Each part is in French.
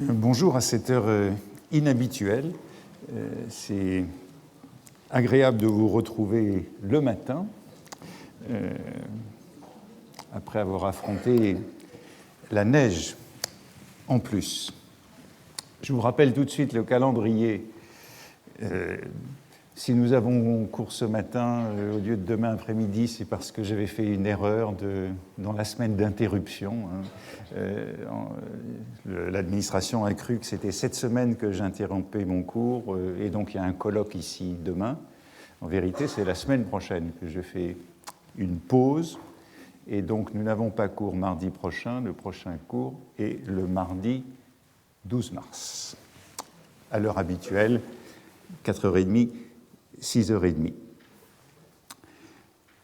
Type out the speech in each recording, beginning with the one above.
Bonjour à cette heure inhabituelle. C'est agréable de vous retrouver le matin, après avoir affronté la neige en plus. Je vous rappelle tout de suite le calendrier. Si nous avons cours ce matin au lieu de demain après-midi, c'est parce que j'avais fait une erreur dans la semaine d'interruption. L'administration a cru que c'était cette semaine que j'interrompais mon cours, et donc il y a un colloque ici demain. En vérité, c'est la semaine prochaine que je fais une pause, et donc nous n'avons pas cours mardi prochain. Le prochain cours est le mardi 12 mars, à l'heure habituelle, 4h30, 6h30.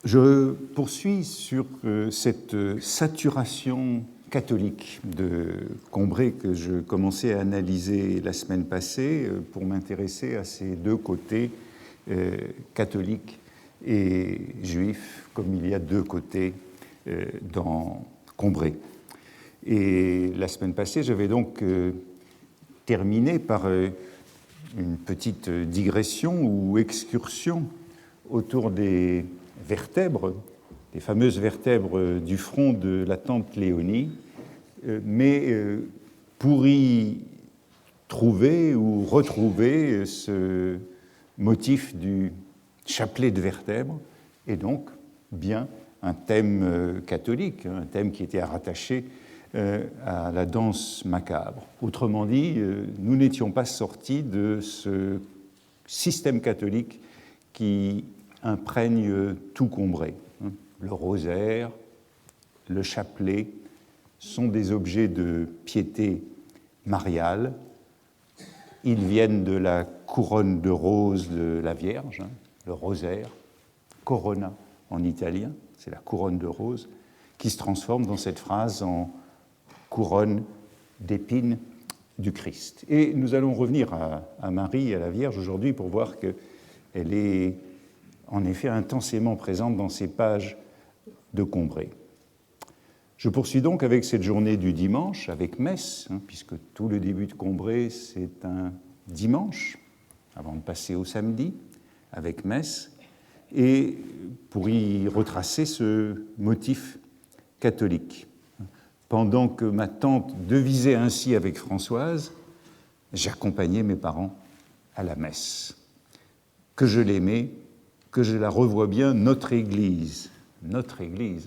Je poursuis sur cette saturation catholique de Combray que je commençais à analyser la semaine passée pour m'intéresser à ces deux côtés, catholiques et juifs, comme il y a deux côtés dans Combray. Et la semaine passée, j'avais donc terminé par une petite digression ou excursion autour des vertèbres, les fameuses vertèbres du front de la tante Léonie, mais pour y trouver ou retrouver ce motif du chapelet de vertèbres, et donc bien un thème catholique, un thème qui était rattaché à la danse macabre. Autrement dit, nous n'étions pas sortis de ce système catholique qui imprègne tout Combray. Le rosaire, le chapelet sont des objets de piété mariale. Ils viennent de la couronne de roses de la Vierge, le rosaire, corona en italien, c'est la couronne de roses, qui se transforme dans cette phrase en couronne d'épines du Christ. Et nous allons revenir à Marie, à la Vierge aujourd'hui, pour voir qu'elle est en effet intensément présente dans ces pages de Combray. Je poursuis donc avec cette journée du dimanche, avec messe, puisque tout le début de Combray, c'est un dimanche, avant de passer au samedi, avec messe, et pour y retracer ce motif catholique. Pendant que ma tante devisait ainsi avec Françoise, j'accompagnais mes parents à la messe. Que je l'aimais, que je la revois bien, notre Église,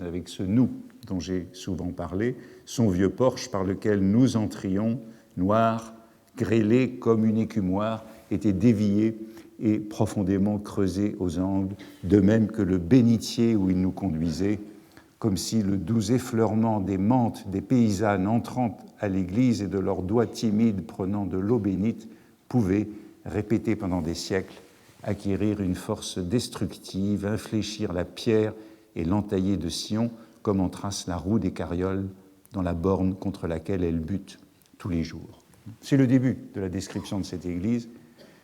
avec ce nous dont j'ai souvent parlé, son vieux porche par lequel nous entrions, noir, grêlé comme une écumoire, était dévié et profondément creusé aux angles, de même que le bénitier où il nous conduisait, comme si le doux effleurement des mantes des paysannes entrant à l'église et de leurs doigts timides prenant de l'eau bénite pouvait, répété pendant des siècles, acquérir une force destructive, infléchir la pierre et l'entailler de Sion, comme on trace la roue des carrioles dans la borne contre laquelle elle bute tous les jours. C'est le début de la description de cette église,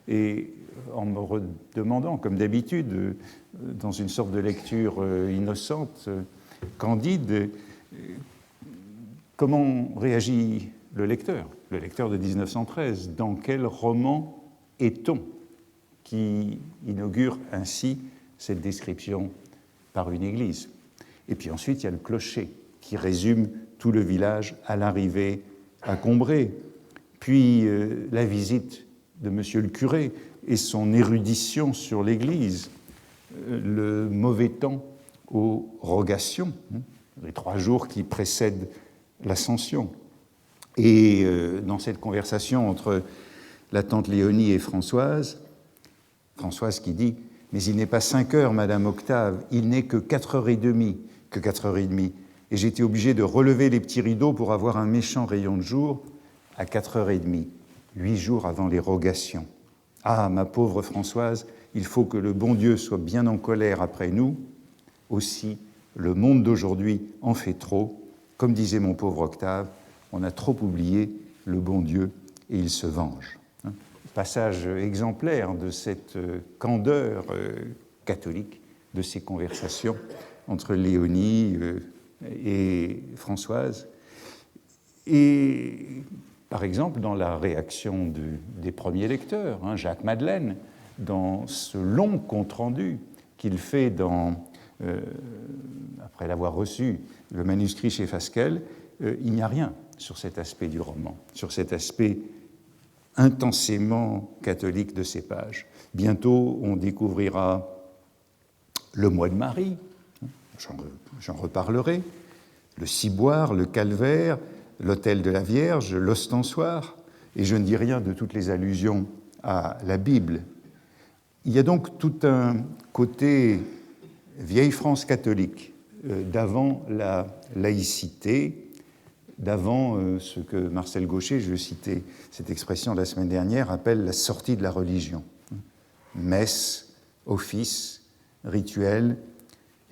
et en me redemandant, comme d'habitude, dans une sorte de lecture innocente, candide, comment réagit le lecteur de 1913? Dans quel roman est-on qui inaugure ainsi cette description par une église? Et puis ensuite, il y a le clocher qui résume tout le village à l'arrivée à Combray, puis la visite de monsieur le curé et son érudition sur l'église, le mauvais temps aux rogations, les 3 jours qui précèdent l'Ascension. Et dans cette conversation entre la tante Léonie et Françoise qui dit « Mais il n'est pas 5 heures, Madame Octave, il n'est que 4h30, et j'étais obligé de relever les petits rideaux pour avoir un méchant rayon de jour à 4h30, 8 jours avant les rogations. Ah, ma pauvre Françoise, il faut que le bon Dieu soit bien en colère après nous. Aussi, le monde d'aujourd'hui en fait trop. Comme disait mon pauvre Octave, on a trop oublié le bon Dieu et il se venge. » Passage exemplaire de cette candeur catholique de ces conversations entre Léonie et Françoise. Et par exemple, dans la réaction des premiers lecteurs, Jacques Madeleine, dans ce long compte-rendu qu'il fait après l'avoir reçu le manuscrit chez Fasquelle, il n'y a rien sur cet aspect du roman, sur cet aspect intensément catholique de ces pages. Bientôt, on découvrira le mois de Marie, j'en reparlerai, le ciboire, le calvaire, l'autel de la Vierge, l'ostensoir, et je ne dis rien de toutes les allusions à la Bible. Il y a donc tout un côté vieille France catholique, d'avant la laïcité, d'avant ce que Marcel Gaucher, je citais cette expression la semaine dernière, appelle la sortie de la religion. Messe, office, rituel,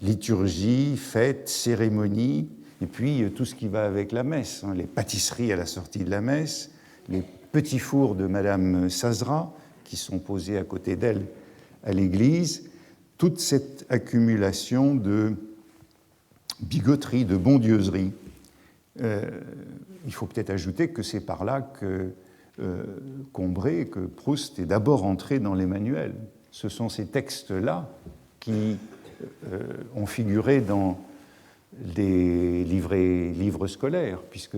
liturgie, fête, cérémonie, et puis tout ce qui va avec la messe, les pâtisseries à la sortie de la messe, les petits fours de Madame Sazera, qui sont posés à côté d'elle à l'église, toute cette accumulation de bigoterie, de bondieuserie. Il faut peut-être ajouter que c'est par là que Combray, que Proust est d'abord entré dans les manuels. Ce sont ces textes-là qui ont figuré dans des livres scolaires, puisque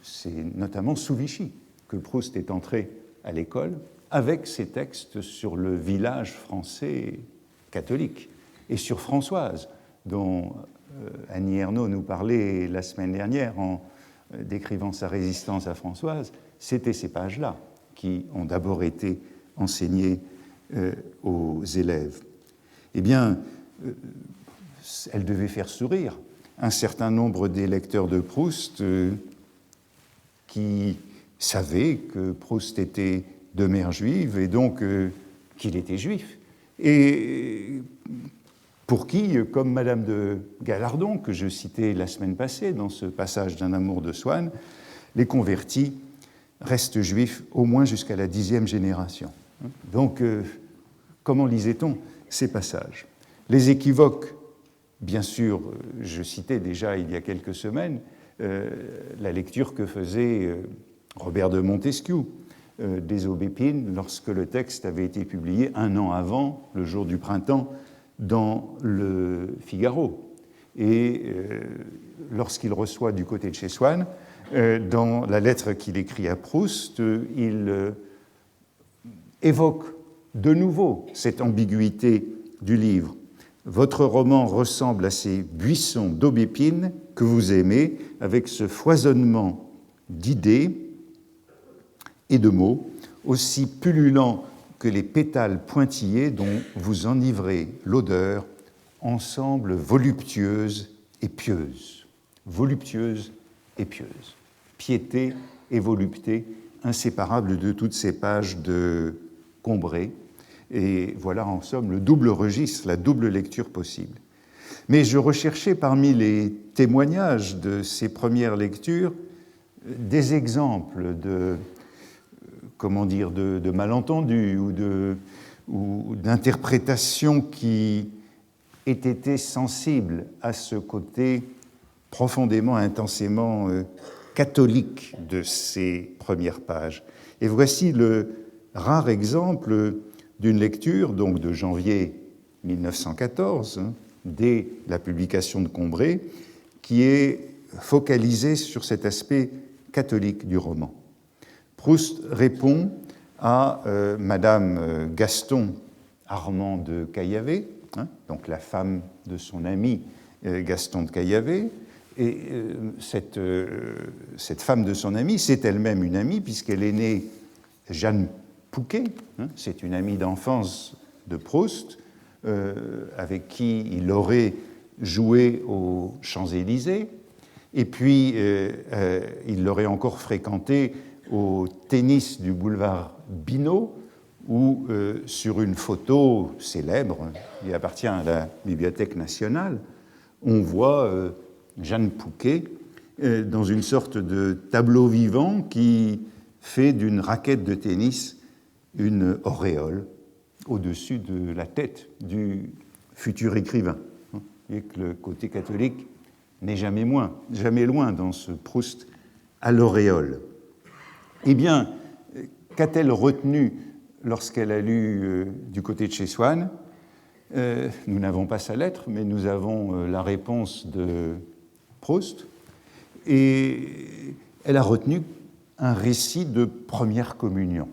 c'est notamment sous Vichy que Proust est entré à l'école avec ses textes sur le village français catholique et sur Françoise, dont Annie Ernaux nous parlait la semaine dernière en décrivant sa résistance à Françoise. C'était ces pages-là qui ont d'abord été enseignées aux élèves. Eh bien, elle devait faire sourire un certain nombre des lecteurs de Proust qui savaient que Proust était de mère juive et donc qu'il était juif. Et pour qui, comme Madame de Gallardon, que je citais la semaine passée dans ce passage d'un amour de Swann, les convertis restent juifs au moins jusqu'à la 10e génération. Donc, comment lisait-on ces passages? Les équivoques, bien sûr, je citais déjà il y a quelques semaines la lecture que faisait Robert de Montesquieu des Aubépines lorsque le texte avait été publié un an avant, le jour du printemps, dans le Figaro. Et lorsqu'il reçoit du côté de chez Swann, dans la lettre qu'il écrit à Proust, il évoque de nouveau cette ambiguïté du livre. Votre roman ressemble à ces buissons d'aubépines que vous aimez, avec ce foisonnement d'idées et de mots, aussi pullulant que les pétales pointillés dont vous enivrez l'odeur, ensemble voluptueuse et pieuse. Voluptueuse et pieuse. Piété et volupté, inséparables de toutes ces pages de Combray. Et voilà en somme le double registre, la double lecture possible. Mais je recherchais parmi les témoignages de ces premières lectures des exemples de malentendus ou d'interprétations qui aient été sensibles à ce côté profondément, intensément catholique de ces premières pages. Et voici le rare exemple d'une lecture, donc de janvier 1914, dès la publication de Combray, qui est focalisée sur cet aspect catholique du roman. Proust répond à Madame Gaston Armand de Caillavet, donc la femme de son ami Gaston de Caillavet, et cette femme de son ami, c'est elle-même une amie, puisqu'elle est née Jeanne Pouquet, c'est une amie d'enfance de Proust, avec qui il aurait joué aux Champs-Élysées, et puis il l'aurait encore fréquenté au tennis du boulevard Bineau, où sur une photo célèbre, qui appartient à la Bibliothèque nationale, on voit Jeanne Pouquet dans une sorte de tableau vivant qui fait d'une raquette de tennis une auréole au-dessus de la tête du futur écrivain. Et que le côté catholique n'est jamais loin dans ce Proust à l'auréole. Eh bien, qu'a-t-elle retenu lorsqu'elle a lu du côté de chez Swann? Nous n'avons pas sa lettre, mais nous avons la réponse de Proust. Et elle a retenu un récit de première communion.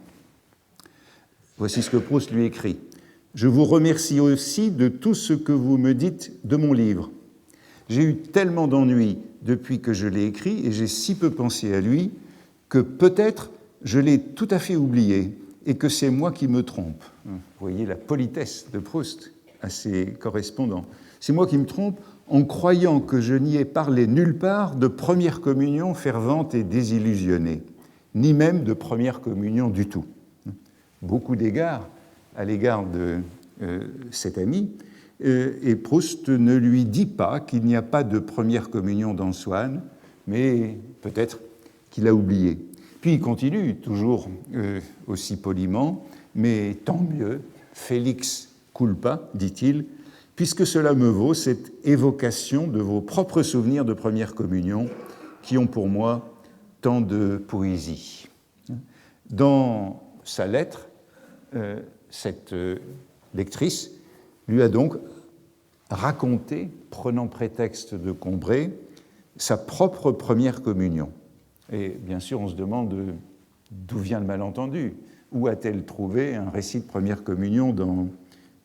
Voici ce que Proust lui écrit. « Je vous remercie aussi de tout ce que vous me dites de mon livre. J'ai eu tellement d'ennuis depuis que je l'ai écrit et j'ai si peu pensé à lui que peut-être je l'ai tout à fait oublié et que c'est moi qui me trompe. » Vous voyez la politesse de Proust à ses correspondants. « C'est moi qui me trompe en croyant que je n'y ai parlé nulle part de première communion fervente et désillusionnée, ni même de première communion du tout. » Beaucoup d'égards à l'égard de cet ami, et Proust ne lui dit pas qu'il n'y a pas de première communion dans Swann, mais peut-être qu'il a oublié. Puis il continue, toujours aussi poliment, mais tant mieux, Félix culpa, dit-il, puisque cela me vaut cette évocation de vos propres souvenirs de première communion qui ont pour moi tant de poésie. Dans sa lettre, cette lectrice lui a donc raconté, prenant prétexte de Combray, sa propre première communion. Et bien sûr, on se demande d'où vient le malentendu. Où a-t-elle trouvé un récit de première communion dans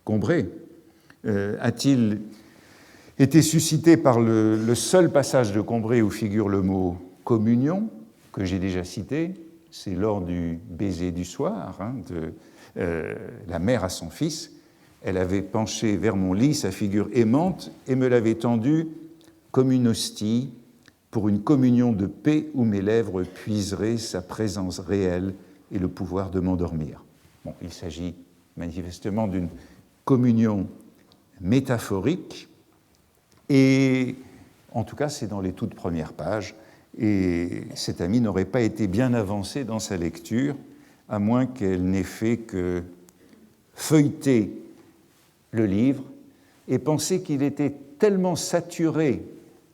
Combray? A-t-il été suscité par le seul passage de Combray où figure le mot « communion » que j'ai déjà cité? C'est lors du baiser du soir de la mère à son fils. Elle avait penché vers mon lit sa figure aimante et me l'avait tendue comme une hostie pour une communion de paix où mes lèvres puiseraient sa présence réelle et le pouvoir de m'endormir. Bon, il s'agit manifestement d'une communion métaphorique et en tout cas c'est dans les toutes premières pages et cette amie n'aurait pas été bien avancée dans sa lecture à moins qu'elle n'ait fait que feuilleter le livre et penser qu'il était tellement saturé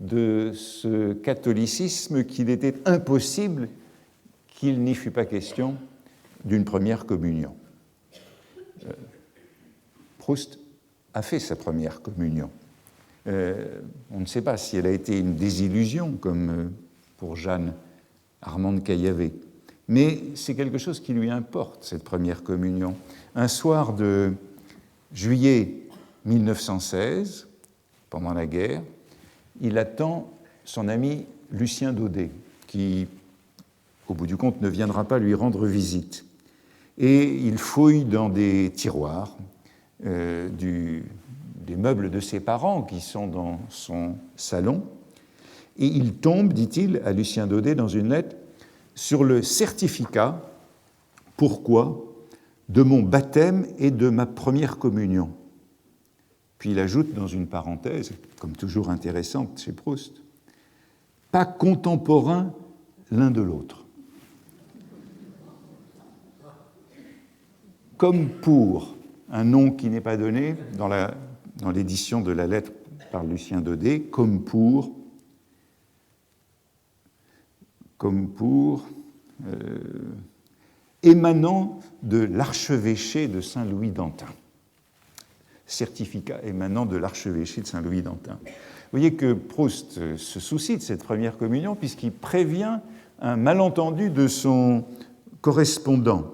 de ce catholicisme qu'il était impossible qu'il n'y fût pas question d'une première communion. Proust a fait sa première communion. On ne sait pas si elle a été une désillusion, comme pour Jeanne Armande Caillavet, mais c'est quelque chose qui lui importe, cette première communion. Un soir de juillet 1916, pendant la guerre, il attend son ami Lucien Daudet, qui, au bout du compte, ne viendra pas lui rendre visite. Et il fouille dans des tiroirs des meubles de ses parents qui sont dans son salon, et il tombe, dit-il à Lucien Daudet dans une lettre, sur le certificat « Pourquoi ?» de mon baptême et de ma première communion. Puis il ajoute dans une parenthèse, comme toujours intéressante chez Proust, « pas contemporains l'un de l'autre ». Comme pour un nom qui n'est pas donné dans l'édition de la lettre par Lucien Daudet, comme pour émanant de l'archevêché de Saint-Louis-d'Antin. Certificat émanant de l'archevêché de Saint-Louis-d'Antin. Vous voyez que Proust se soucie de cette première communion puisqu'il prévient un malentendu de son correspondant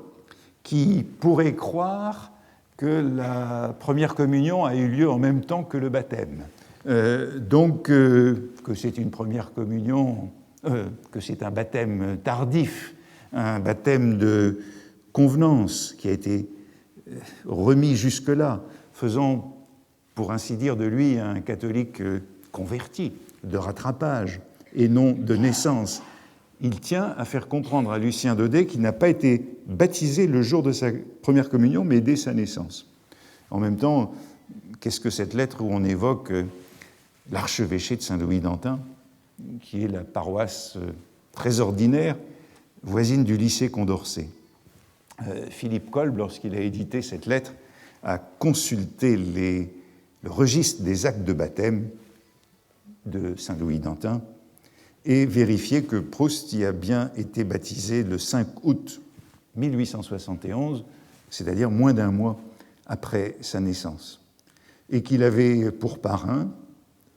qui pourrait croire que la première communion a eu lieu en même temps que le baptême. Donc, que c'est une première communion, que c'est un baptême tardif, un baptême de convenance qui a été remis jusque-là, faisant, pour ainsi dire, de lui un catholique converti, de rattrapage et non de naissance. Il tient à faire comprendre à Lucien Daudet qu'il n'a pas été baptisé le jour de sa première communion, mais dès sa naissance. En même temps, qu'est-ce que cette lettre où on évoque l'archevêché de Saint-Louis-d'Antin, qui est la paroisse très ordinaire, voisine du lycée Condorcet. Philippe Kolb, lorsqu'il a édité cette lettre, a consulté le registre des actes de baptême de Saint-Louis-d'Antin et vérifier que Proust y a bien été baptisé le 5 août 1871, c'est-à-dire moins d'un mois après sa naissance, et qu'il avait pour parrain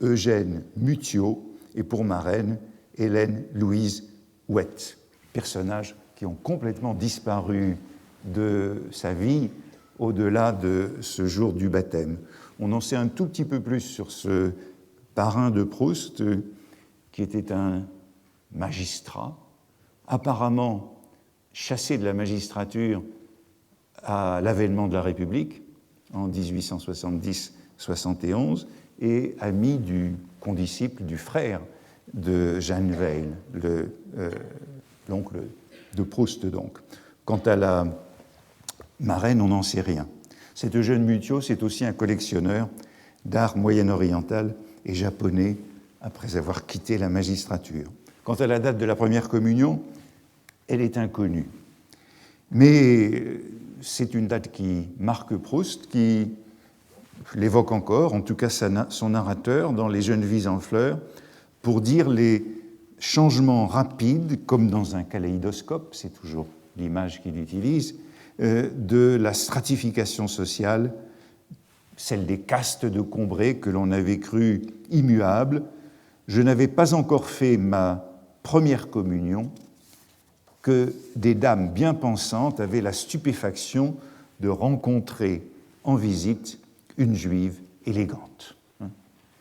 Eugène Mutiot et pour marraine Hélène Louise Ouette, personnages qui ont complètement disparu de sa vie au-delà de ce jour du baptême. On en sait un tout petit peu plus sur ce parrain de Proust, qui était un magistrat, apparemment chassé de la magistrature à l'avènement de la République en 1870-71 et ami du condisciple, du frère de Jeanne Weil, l'oncle de Proust donc. Quant à la marraine, on n'en sait rien. Cet Eugène Mutiot, c'est aussi un collectionneur d'art moyen-oriental et japonais après avoir quitté la magistrature. Quant à la date de la première communion, elle est inconnue. Mais c'est une date qui marque Proust, qui l'évoque encore, en tout cas son narrateur, dans Les jeunes vies en fleurs, pour dire les changements rapides, comme dans un kaléidoscope, c'est toujours l'image qu'il utilise, de la stratification sociale, celle des castes de Combray que l'on avait cru immuables. Je n'avais pas encore fait ma première communion que des dames bien pensantes avaient la stupéfaction de rencontrer en visite une juive élégante.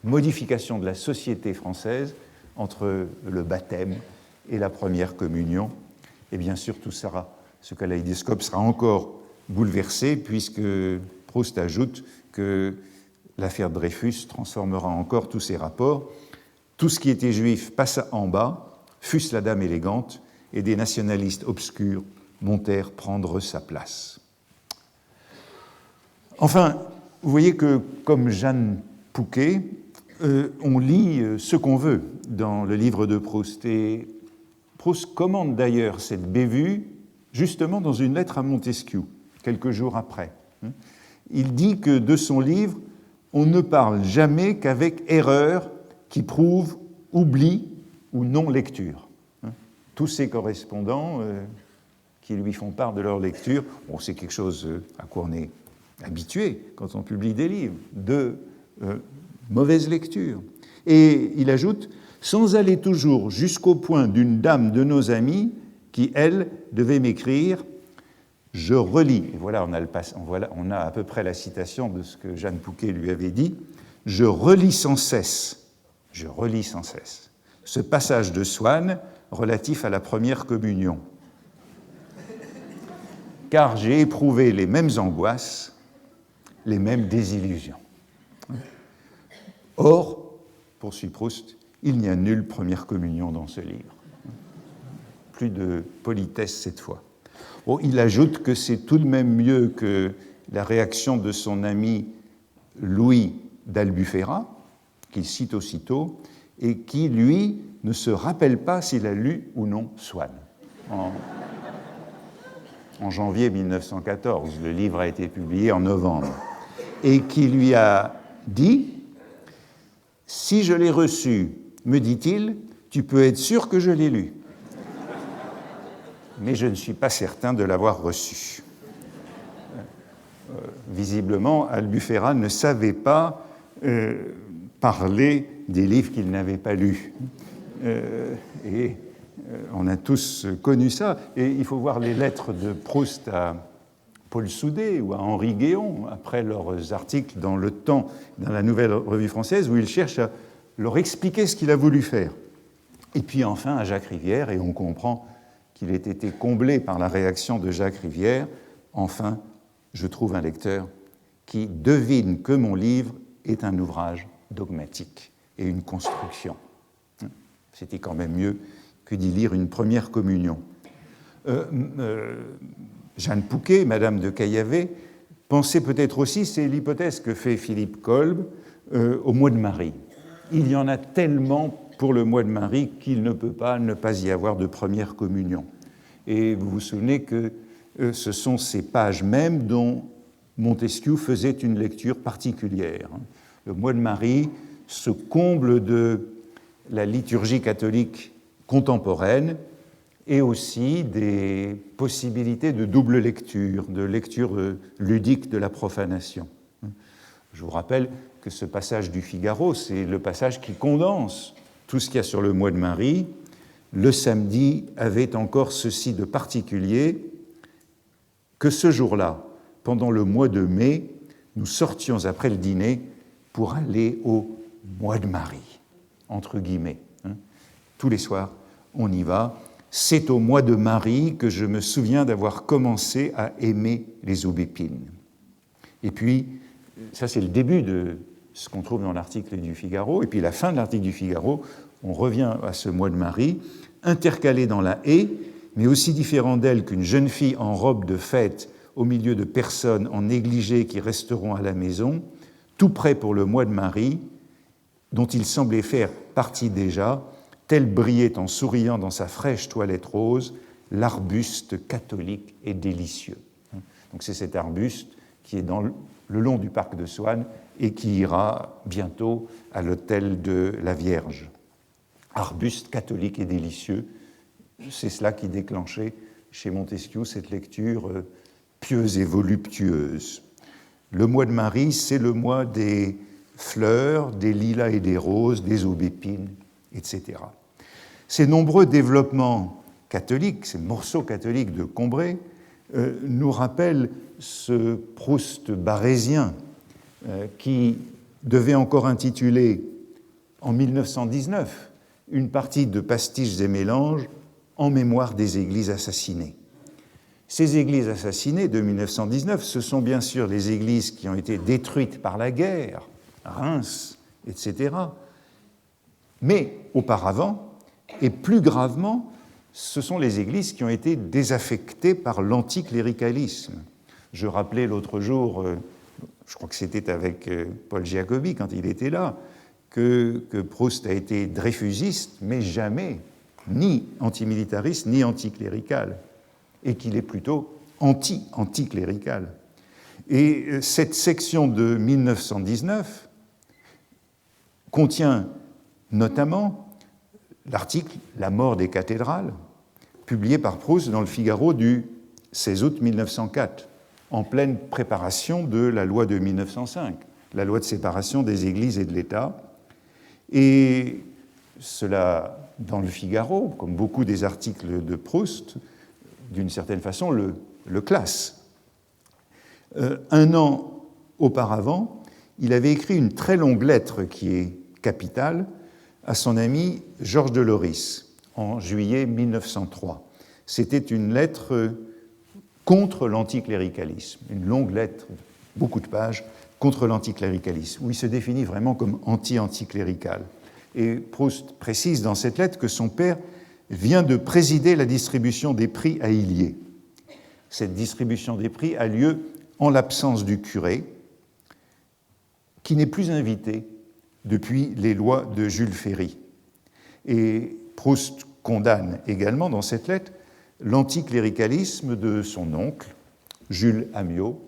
Modification de la société française entre le baptême et la première communion. Et bien sûr, tout ça, ce kaléidoscope sera encore bouleversé puisque Proust ajoute que l'affaire Dreyfus transformera encore tous ces rapports. Tout ce qui était juif passa en bas, fût-ce la dame élégante, et des nationalistes obscurs montèrent prendre sa place. Enfin, vous voyez que, comme Jeanne Pouquet, on lit ce qu'on veut dans le livre de Proust. Et Proust commande d'ailleurs cette bévue justement dans une lettre à Montesquieu, quelques jours après. Il dit que de son livre, on ne parle jamais qu'avec erreur qui prouve oubli ou non-lecture. Tous ses correspondants qui lui font part de leur lecture, bon, c'est quelque chose à quoi on est habitué quand on publie des livres, de mauvaise lecture. Et il ajoute, sans aller toujours jusqu'au point d'une dame de nos amis qui, elle, devait m'écrire « Je relis ». Et voilà, on a à peu près la citation de ce que Jeanne Pouquet lui avait dit. « Je relis sans cesse ce passage de Swann relatif à la première communion, car j'ai éprouvé les mêmes angoisses, les mêmes désillusions. » Or, poursuit Proust, il n'y a nulle première communion dans ce livre. Plus de politesse cette fois. Bon, il ajoute que c'est tout de même mieux que la réaction de son ami Louis d'Albufera, qu'il cite aussitôt, et qui, lui, ne se rappelle pas s'il a lu ou non Swann. En janvier 1914, le livre a été publié en novembre, et qui lui a dit « Si je l'ai reçu, me dit-il, tu peux être sûr que je l'ai lu. Mais je ne suis pas certain de l'avoir reçu. » Visiblement, Albufera ne savait pas parler des livres qu'il n'avait pas lus. Et on a tous connu ça. Et il faut voir les lettres de Proust à Paul Soudet ou à Henri Guéon, après leurs articles dans Le Temps, dans la Nouvelle Revue Française, où il cherche à leur expliquer ce qu'il a voulu faire. Et puis enfin à Jacques Rivière, et on comprend qu'il ait été comblé par la réaction de Jacques Rivière. Enfin, je trouve un lecteur qui devine que mon livre est un ouvrage dogmatique et une construction. C'était quand même mieux que d'y lire une première communion. Jeanne Pouquet, Madame de Caillavet, pensait peut-être aussi, c'est l'hypothèse que fait Philippe Kolb, au mois de Marie. Il y en a tellement pour le mois de Marie qu'il ne peut pas ne pas y avoir de première communion. Et vous vous souvenez que ce sont ces pages mêmes dont Montesquieu faisait une lecture particulière. Le mois de Marie se comble de la liturgie catholique contemporaine et aussi des possibilités de double lecture, de lecture ludique de la profanation. Je vous rappelle que ce passage du Figaro, c'est le passage qui condense tout ce qu'il y a sur le mois de Marie. Le samedi avait encore ceci de particulier, que ce jour-là, pendant le mois de mai, nous sortions après le dîner pour aller au mois de Marie, entre guillemets. Tous les soirs, on y va. C'est au mois de Marie que je me souviens d'avoir commencé à aimer les aubépines. Et puis, ça c'est le début de ce qu'on trouve dans l'article du Figaro, et puis la fin de l'article du Figaro, on revient à ce mois de Marie, intercalé dans la haie, mais aussi différent d'elle qu'une jeune fille en robe de fête au milieu de personnes en négligé qui resteront à la maison, tout prêt pour le mois de Marie, dont il semblait faire partie déjà, tel brillait en souriant dans sa fraîche toilette rose l'arbuste catholique et délicieux. Donc c'est cet arbuste qui est le long du parc de Swann et qui ira bientôt à l'autel de la Vierge. Arbuste catholique et délicieux, c'est cela qui déclenchait chez Montesquieu cette lecture pieuse et voluptueuse. Le mois de Marie, c'est le mois des fleurs, des lilas et des roses, des aubépines, etc. Ces nombreux développements catholiques, ces morceaux catholiques de Combray, nous rappellent ce Proust barésien qui devait encore intituler en 1919 une partie de Pastiches et mélanges en mémoire des églises assassinées. Ces églises assassinées de 1919, ce sont bien sûr les églises qui ont été détruites par la guerre, Reims, etc. Mais auparavant, et plus gravement, ce sont les églises qui ont été désaffectées par l'anticléricalisme. Je rappelais l'autre jour, je crois que c'était avec Paul Giacobbi quand il était là, que Proust a été dreyfusiste, mais jamais ni antimilitariste ni anticlérical, et qu'il est plutôt anticlérical. Et cette section de 1919 contient notamment l'article « La mort des cathédrales », publié par Proust dans le Figaro du 16 août 1904, en pleine préparation de la loi de 1905, la loi de séparation des églises et de l'État. Et cela, dans le Figaro, comme beaucoup des articles de Proust, d'une certaine façon, le classe. Un an auparavant, il avait écrit une très longue lettre qui est capitale à son ami Georges de Loris, en juillet 1903. C'était une lettre contre l'anticléricalisme, une longue lettre, beaucoup de pages, contre l'anticléricalisme, où il se définit vraiment comme anti-anticlérical. Et Proust précise dans cette lettre que son père vient de présider la distribution des prix à Illiers. Cette distribution des prix a lieu en l'absence du curé, qui n'est plus invité depuis les lois de Jules Ferry. Et Proust condamne également dans cette lettre l'anticléricalisme de son oncle, Jules Amiot,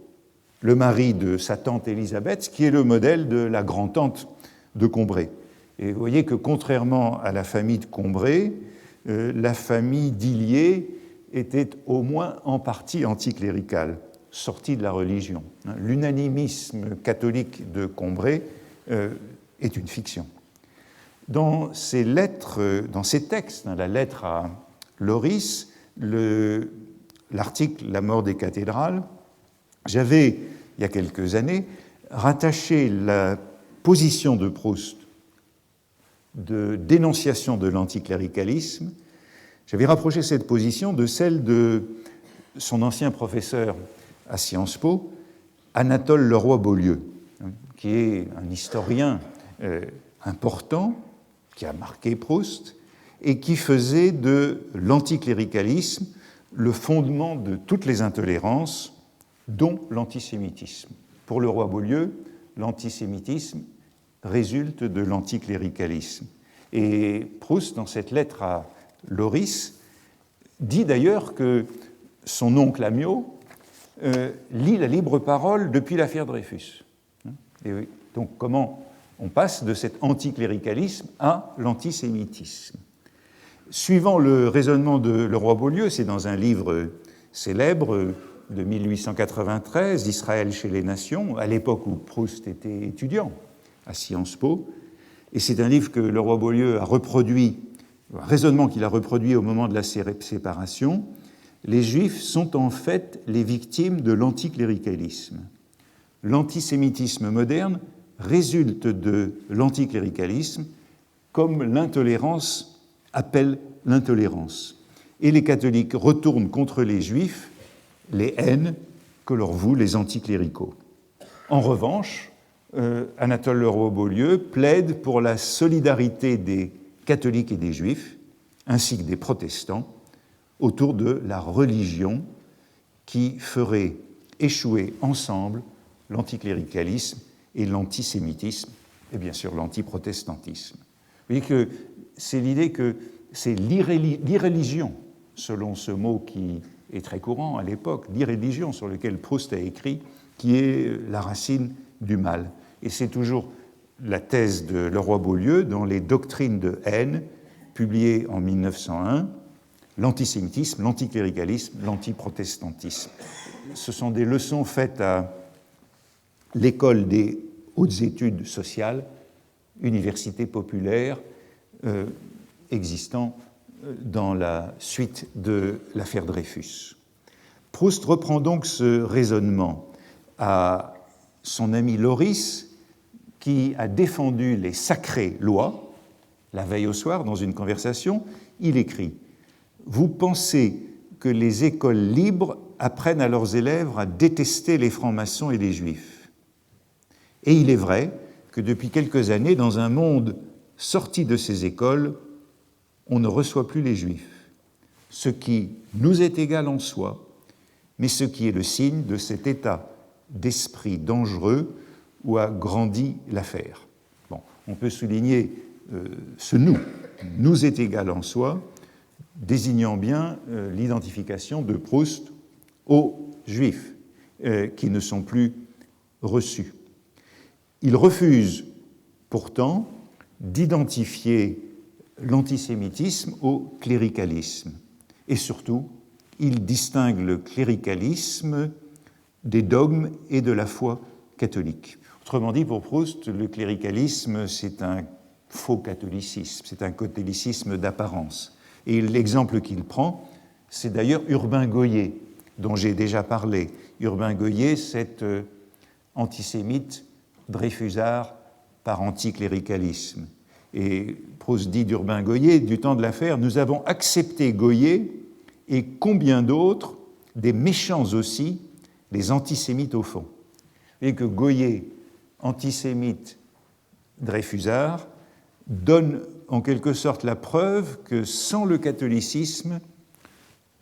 le mari de sa tante Élisabeth, qui est le modèle de la grand-tante de Combray. Et vous voyez que contrairement à la famille de Combray, la famille d'Illiers était au moins en partie anticléricale, sortie de la religion. L'unanimisme catholique de Combray est une fiction. Dans ces lettres, dans ces textes, la lettre à Loris, l'article « La mort des cathédrales », j'avais, il y a quelques années, rattaché la position de Proust de dénonciation de l'anticléricalisme, j'avais rapproché cette position de celle de son ancien professeur à Sciences Po, Anatole Leroy-Beaulieu, qui est un historien important, qui a marqué Proust, et qui faisait de l'anticléricalisme le fondement de toutes les intolérances, dont l'antisémitisme. Pour Leroy-Beaulieu, l'antisémitisme résulte de l'anticléricalisme. Et Proust, dans cette lettre à Loris, dit d'ailleurs que son oncle Amiot lit la libre parole depuis l'affaire Dreyfus. Et donc comment on passe de cet anticléricalisme à l'antisémitisme. Suivant le raisonnement de Leroy-Beaulieu, c'est dans un livre célèbre de 1893, d'Israël chez les nations, à l'époque où Proust était étudiant à Sciences Po, et c'est un livre que Leroy-Beaulieu a reproduit, un raisonnement qu'il a reproduit au moment de la séparation. Les Juifs sont en fait les victimes de l'anticléricalisme. L'antisémitisme moderne résulte de l'anticléricalisme, comme l'intolérance appelle l'intolérance. Et les catholiques retournent contre les Juifs les haines que leur vouent les anticléricaux. En revanche, Anatole Leroy-Beaulieu plaide pour la solidarité des catholiques et des Juifs, ainsi que des protestants, autour de la religion qui ferait échouer ensemble l'anticléricalisme et l'antisémitisme, et bien sûr l'antiprotestantisme. Vous voyez que c'est l'idée que c'est l'irréligion, selon ce mot qui est très courant à l'époque, l'irréligion sur lequel Proust a écrit, qui est la racine du mal. Et c'est toujours la thèse de Leroy-Beaulieu dans les Doctrines de haine, publiées en 1901, l'antisémitisme, l'anticléricalisme, l'antiprotestantisme. Ce sont des leçons faites à l'école des hautes études sociales, université populaire, existant dans la suite de l'affaire Dreyfus. Proust reprend donc ce raisonnement à son ami Loris, qui a défendu les sacrées lois. La veille au soir, dans une conversation, il écrit « Vous pensez que les écoles libres apprennent à leurs élèves à détester les francs-maçons et les juifs. Et il est vrai que depuis quelques années, dans un monde sorti de ces écoles, on ne reçoit plus les juifs, ce qui nous est égal en soi, mais ce qui est le signe de cet état d'esprit dangereux où a grandi l'affaire. » Bon, on peut souligner ce nous est égal en soi, désignant bien l'identification de Proust aux Juifs qui ne sont plus reçus. Il refuse pourtant d'identifier l'antisémitisme au cléricalisme. Et surtout, il distingue le cléricalisme des dogmes et de la foi catholique. Autrement dit, pour Proust, le cléricalisme, c'est un faux catholicisme, c'est un catholicisme d'apparence. Et l'exemple qu'il prend, c'est d'ailleurs Urbain Goyer, dont j'ai déjà parlé. Urbain Goyer, cet antisémite dreyfusard par anticléricalisme. Et Proust dit d'Urbain Goyer, du temps de l'affaire, nous avons accepté Goyer et combien d'autres, des méchants aussi, les antisémites au fond. Et que Goyer, antisémite dreyfusard, donne en quelque sorte la preuve que sans le catholicisme,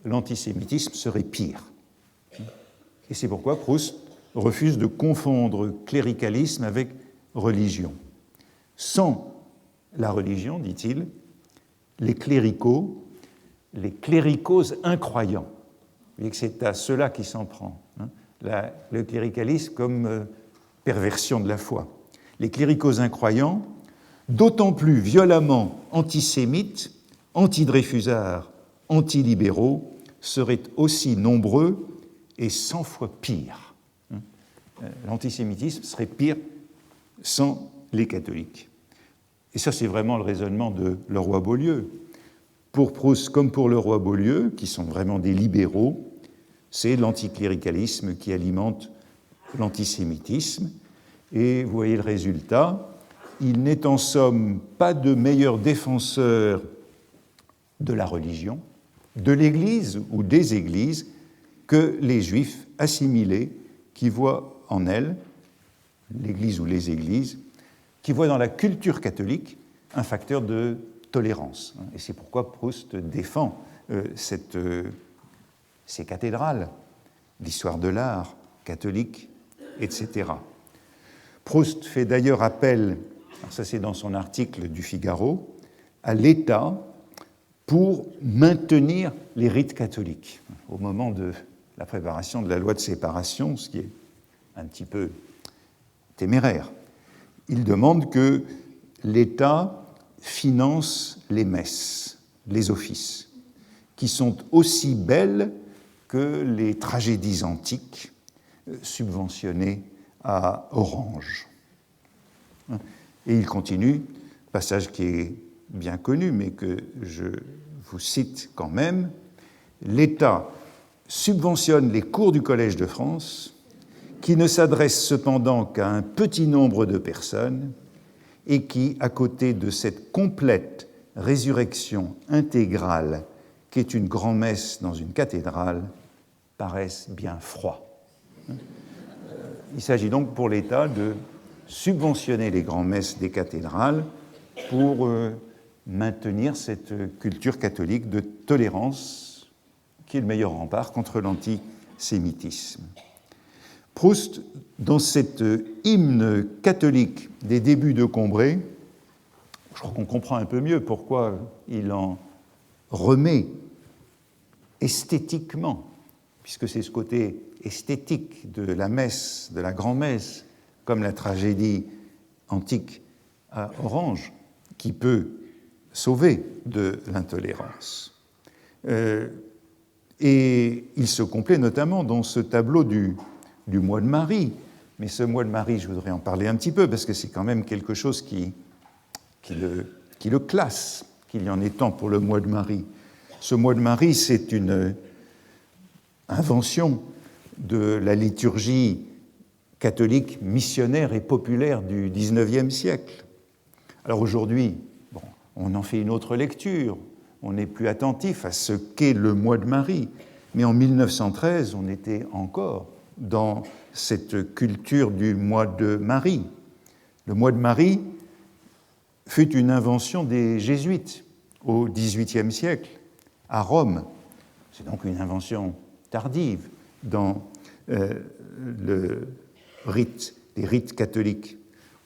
l'antisémitisme serait pire. Et c'est pourquoi Proust refuse de confondre cléricalisme avec religion. Sans la religion, dit-il, les cléricaux incroyants, et que c'est à cela qu'il s'en prend, le cléricalisme comme perversion de la foi. Les cléricaux incroyants, d'autant plus violemment antisémites, antidreyfusards, antilibéraux, seraient aussi nombreux et 100 fois pires. L'antisémitisme serait pire sans les catholiques. Et ça, c'est vraiment le raisonnement de Leroy-Beaulieu. Pour Proust, comme pour Leroy-Beaulieu, qui sont vraiment des libéraux, c'est l'anticléricalisme qui alimente l'antisémitisme. Et vous voyez le résultat, il n'est en somme pas de meilleur défenseur de la religion, de l'Église ou des Églises, que les Juifs assimilés qui voient en elle, l'Église ou les Églises, qui voient dans la culture catholique un facteur de tolérance. Et c'est pourquoi Proust défend ces cathédrales, l'histoire de l'art catholique, etc. Proust fait d'ailleurs appel, alors ça c'est dans son article du Figaro, à l'État pour maintenir les rites catholiques au moment de la préparation de la loi de séparation, ce qui est un petit peu téméraire. il demande que l'État finance les messes, les offices, qui sont aussi belles que les tragédies antiques subventionnées à Orange. Et il continue, passage qui est bien connu, mais que je vous cite quand même, « L'État subventionne les cours du Collège de France, qui ne s'adressent cependant qu'à un petit nombre de personnes et qui, à côté de cette complète résurrection intégrale qu'est une grand-messe dans une cathédrale, paraissent bien froids. » Il s'agit donc pour l'État de subventionner les grands-messes des cathédrales pour maintenir cette culture catholique de tolérance qui est le meilleur rempart contre l'antisémitisme. Proust, dans cet hymne catholique des débuts de Combray, je crois qu'on comprend un peu mieux pourquoi il en remet esthétiquement, puisque c'est ce côté esthétique de la messe, de la grand-messe, comme la tragédie antique à Orange, qui peut sauver de l'intolérance. Et il se complaît notamment dans ce tableau du mois de Marie. Mais ce mois de Marie, je voudrais en parler un petit peu, parce que c'est quand même quelque chose qui le classe, qu'il y en ait tant pour le mois de Marie. Ce mois de Marie, c'est une invention de la liturgie catholique missionnaire et populaire du XIXe siècle. Alors aujourd'hui, on en fait une autre lecture, on n'est plus attentif à ce qu'est le mois de Marie, mais en 1913, on était encore dans cette culture du mois de Marie. Le mois de Marie fut une invention des Jésuites au XVIIIe siècle, à Rome. C'est donc une invention tardive dans les rites catholiques.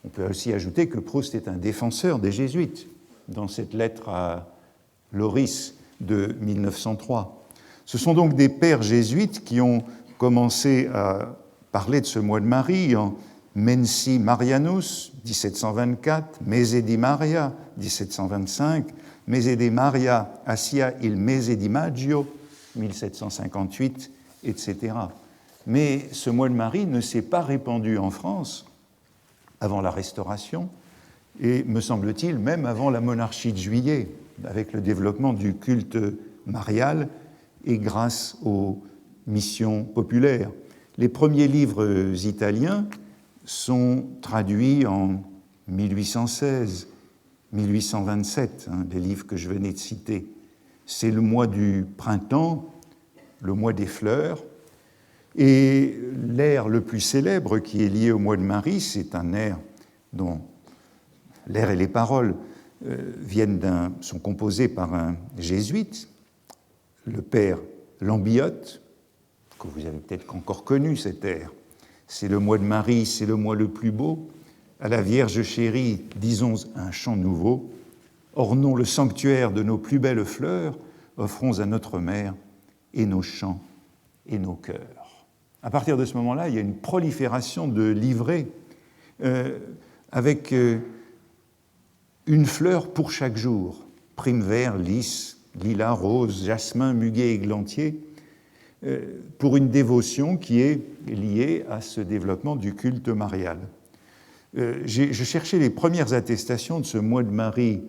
On peut aussi ajouter que Proust est un défenseur des Jésuites dans cette lettre à Loris de 1903. Ce sont donc des pères jésuites qui ont commencé à parler de ce mois de Marie en Mensi Marianus, 1724, Mese di Maria, 1725, Mese di Maria Assia il Mese di Maggio, 1758, etc. Mais ce mois de Marie ne s'est pas répandu en France avant la Restauration et, me semble-t-il, même avant la monarchie de Juillet, avec le développement du culte marial et grâce aux missions populaires. Les premiers livres italiens sont traduits en 1816, 1827, les livres que je venais de citer. C'est le mois du printemps, le mois des fleurs, et l'air le plus célèbre qui est lié au mois de Marie, c'est un air dont l'air et les paroles sont composés par un jésuite, le père Lambillotte, que vous avez peut-être encore connu cet air. C'est le mois de Marie, c'est le mois le plus beau. À la Vierge chérie, disons un chant nouveau. Ornons le sanctuaire de nos plus belles fleurs, offrons à notre mère et nos chants et nos cœurs. À partir de ce moment-là, il y a une prolifération de livrets avec une fleur pour chaque jour. Prime vert, lys, lilas, rose, jasmin, muguet, églantier, pour une dévotion qui est liée à ce développement du culte marial. Je cherchais les premières attestations de ce mois de Marie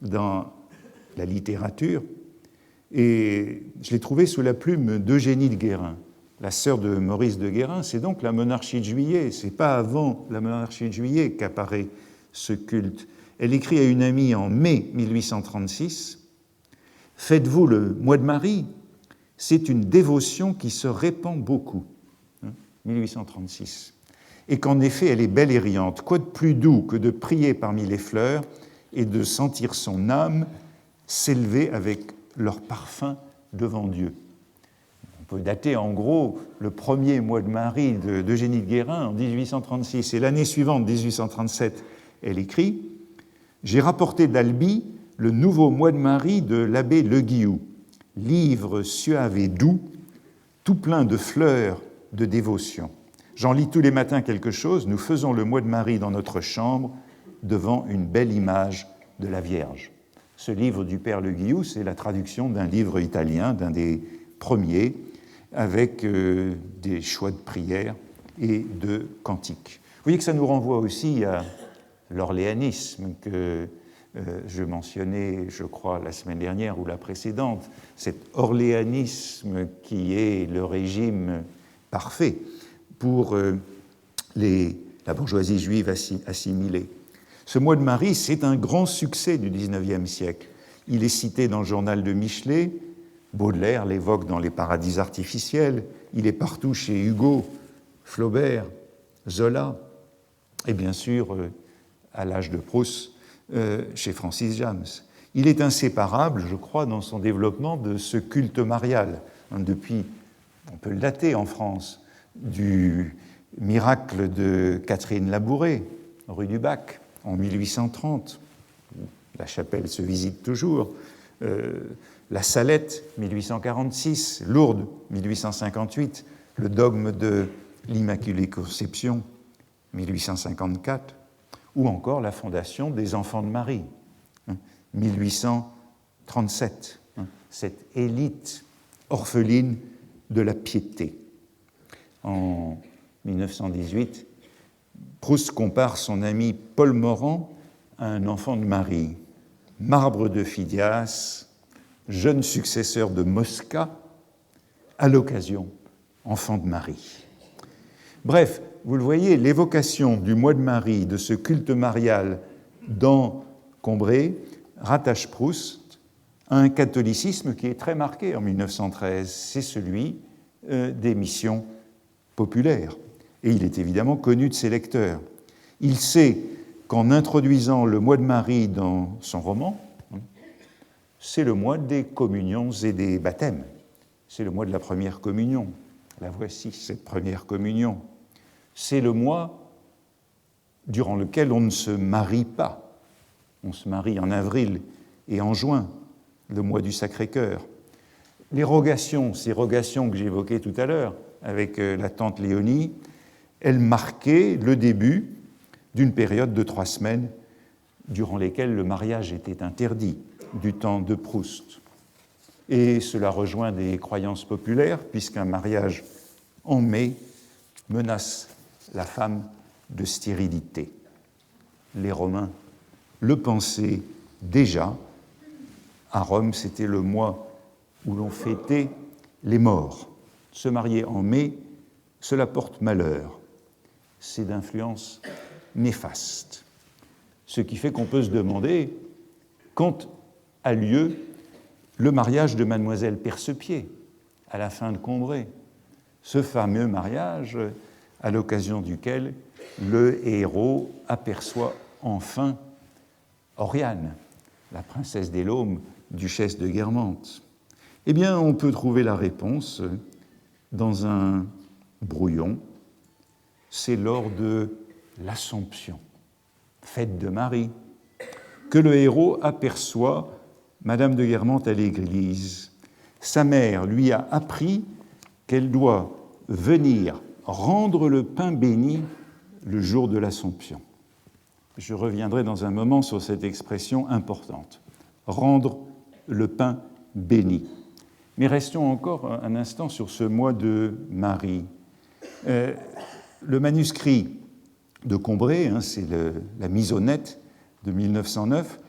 dans la littérature et je l'ai trouvé sous la plume d'Eugénie de Guérin, la sœur de Maurice de Guérin. C'est donc la monarchie de Juillet, c'est pas avant la monarchie de Juillet qu'apparaît ce culte. Elle écrit à une amie en mai 1836 « Faites-vous le mois de Marie, c'est une dévotion qui se répand beaucoup. » 1836. Et qu'en effet, elle est belle et riante. Quoi de plus doux que de prier parmi les fleurs et de sentir son âme s'élever avec leur parfum devant Dieu. On peut dater en gros le premier mois de Marie d'Eugénie de Guérin en 1836. Et l'année suivante, 1837, elle écrit « J'ai rapporté d'Albi le nouveau mois de Marie de l'abbé Le Guillou, livre suave et doux, tout plein de fleurs de dévotion. J'en lis tous les matins quelque chose. Nous faisons le mois de Marie dans notre chambre devant une belle image de la Vierge. Ce livre du Père Le Guillou, c'est la traduction d'un livre italien, d'un des premiers, avec des choix de prières et de cantiques. Vous voyez que ça nous renvoie aussi à l'orléanisme que je mentionnais, je crois, la semaine dernière ou la précédente, cet orléanisme qui est le régime parfait pour la bourgeoisie juive assimilée. Ce mois de Marie, c'est un grand succès du XIXe siècle. Il est cité dans le journal de Michelet, Baudelaire l'évoque dans Les Paradis artificiels, il est partout chez Hugo, Flaubert, Zola, et bien sûr, à l'âge de Proust, chez Francis James. Il est inséparable, je crois, dans son développement de ce culte marial. Depuis, on peut le dater en France, du miracle de Catherine Labouré, rue du Bac, en 1830. La chapelle se visite toujours. La Salette, 1846. Lourdes, 1858. Le dogme de l'Immaculée Conception, 1854. Ou encore la fondation des Enfants de Marie, 1837. Cette élite orpheline de la piété. En 1918, Proust compare son ami Paul Morand à un enfant de Marie, marbre de Phidias, jeune successeur de Mosca, à l'occasion, enfant de Marie. Bref, vous le voyez, l'évocation du mois de Marie, de ce culte marial dans Combray, rattache Proust à un catholicisme qui est très marqué en 1913, c'est celui des missions populaires. Et il est évidemment connu de ses lecteurs. Il sait qu'en introduisant le mois de Marie dans son roman, c'est le mois des communions et des baptêmes. C'est le mois de la première communion. La voici, cette première communion. C'est le mois durant lequel on ne se marie pas. On se marie en avril et en juin, le mois du Sacré-Cœur. Les rogations, ces rogations que j'évoquais tout à l'heure avec la tante Léonie, elles marquaient le début d'une période de 3 semaines durant lesquelles le mariage était interdit, du temps de Proust. Et cela rejoint des croyances populaires, puisqu'un mariage en mai menace la femme de stérilité. Les Romains le pensaient déjà. À Rome, c'était le mois où l'on fêtait les morts. Se marier en mai, cela porte malheur. C'est d'influence néfaste. Ce qui fait qu'on peut se demander quand a lieu le mariage de mademoiselle Percepied à la fin de Combray. Ce fameux mariage à l'occasion duquel le héros aperçoit enfin Oriane, la princesse des Laumes, duchesse de Guermantes. Eh bien, on peut trouver la réponse dans un brouillon. C'est lors de l'Assomption, fête de Marie, que le héros aperçoit Madame de Guermantes à l'église. Sa mère lui a appris qu'elle doit venir rendre le pain béni le jour de l'Assomption. Je reviendrai dans un moment sur cette expression importante. Rendre le pain béni. Mais restons encore un instant sur ce mois de Marie. Le manuscrit de Combray, c'est la mise au net de 1909,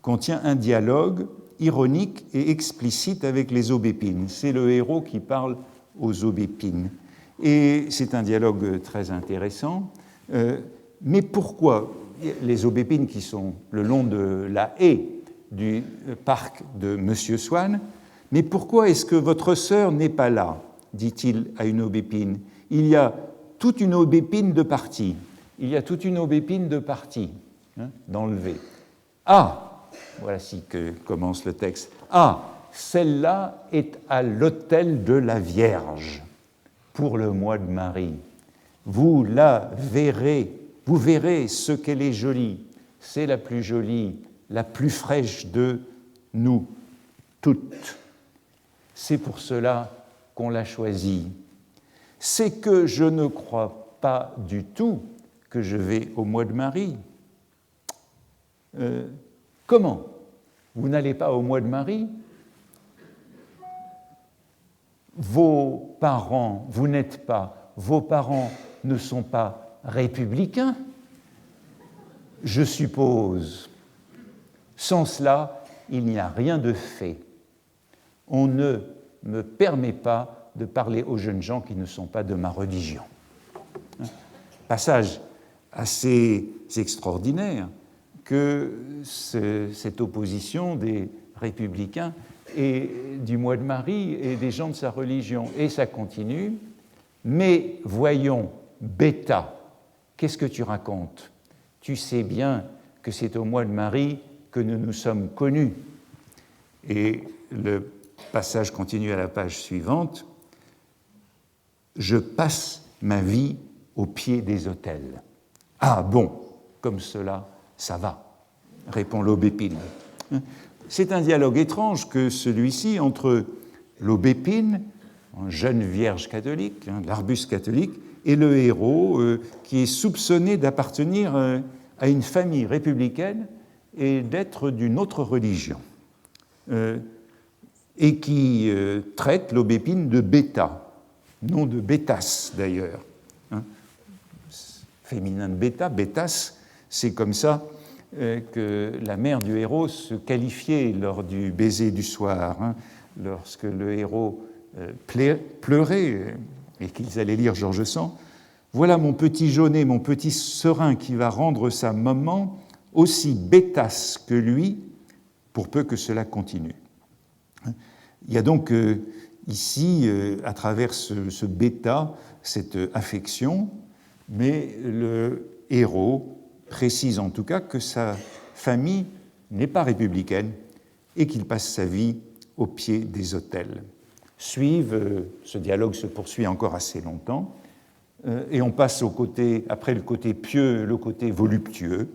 contient un dialogue ironique et explicite avec les aubépines. C'est le héros qui parle aux aubépines. Et c'est un dialogue très intéressant. Mais pourquoi les aubépines qui sont le long de la haie du parc de Monsieur Swann, mais pourquoi est-ce que votre sœur n'est pas là, dit-il à une aubépine. Il y a toute une aubépine de partie. Il y a toute une aubépine de partie, d'enlever. Ah, voici que commence le texte. Ah, celle-là est à l'autel de la Vierge pour le mois de Marie. Vous la verrez, vous verrez ce qu'elle est jolie. C'est la plus jolie, la plus fraîche de nous toutes. C'est pour cela qu'on l'a choisie. C'est que je ne crois pas du tout que je vais au mois de Marie. Comment? Vous n'allez pas au mois de Marie? Vos parents ne sont pas républicains, je suppose. Sans cela, il n'y a rien de fait. On ne me permet pas de parler aux jeunes gens qui ne sont pas de ma religion. Passage assez extraordinaire que cette opposition des républicains et du mois de Marie et des gens de sa religion. Et ça continue. Mais voyons, Bêta, qu'est-ce que tu racontes? Tu sais bien que c'est au mois de Marie que nous nous sommes connus. Et le passage continue à la page suivante. Je passe ma vie au pied des autels. Ah bon, comme cela, ça va, répond l'aubépine. C'est un dialogue étrange que celui-ci entre l'aubépine, une jeune vierge catholique, l'Arbus catholique, et le héros qui est soupçonné d'appartenir à une famille républicaine et d'être d'une autre religion, et qui traite l'aubépine de Bêta, nom de Bêtas d'ailleurs, féminin de Bêta, Bêtas, c'est comme ça que la mère du héros se qualifiait lors du baiser du soir, lorsque le héros pleurait et qu'ils allaient lire George Sand. Voilà mon petit jaunet, mon petit serein qui va rendre sa maman aussi bêtasse que lui, pour peu que cela continue. Il y a donc ici, à travers ce bêta, cette affection, mais le héros précise en tout cas que sa famille n'est pas républicaine et qu'il passe sa vie au pied des autels. Ce dialogue se poursuit encore assez longtemps, et on passe après le côté pieux, le côté voluptueux,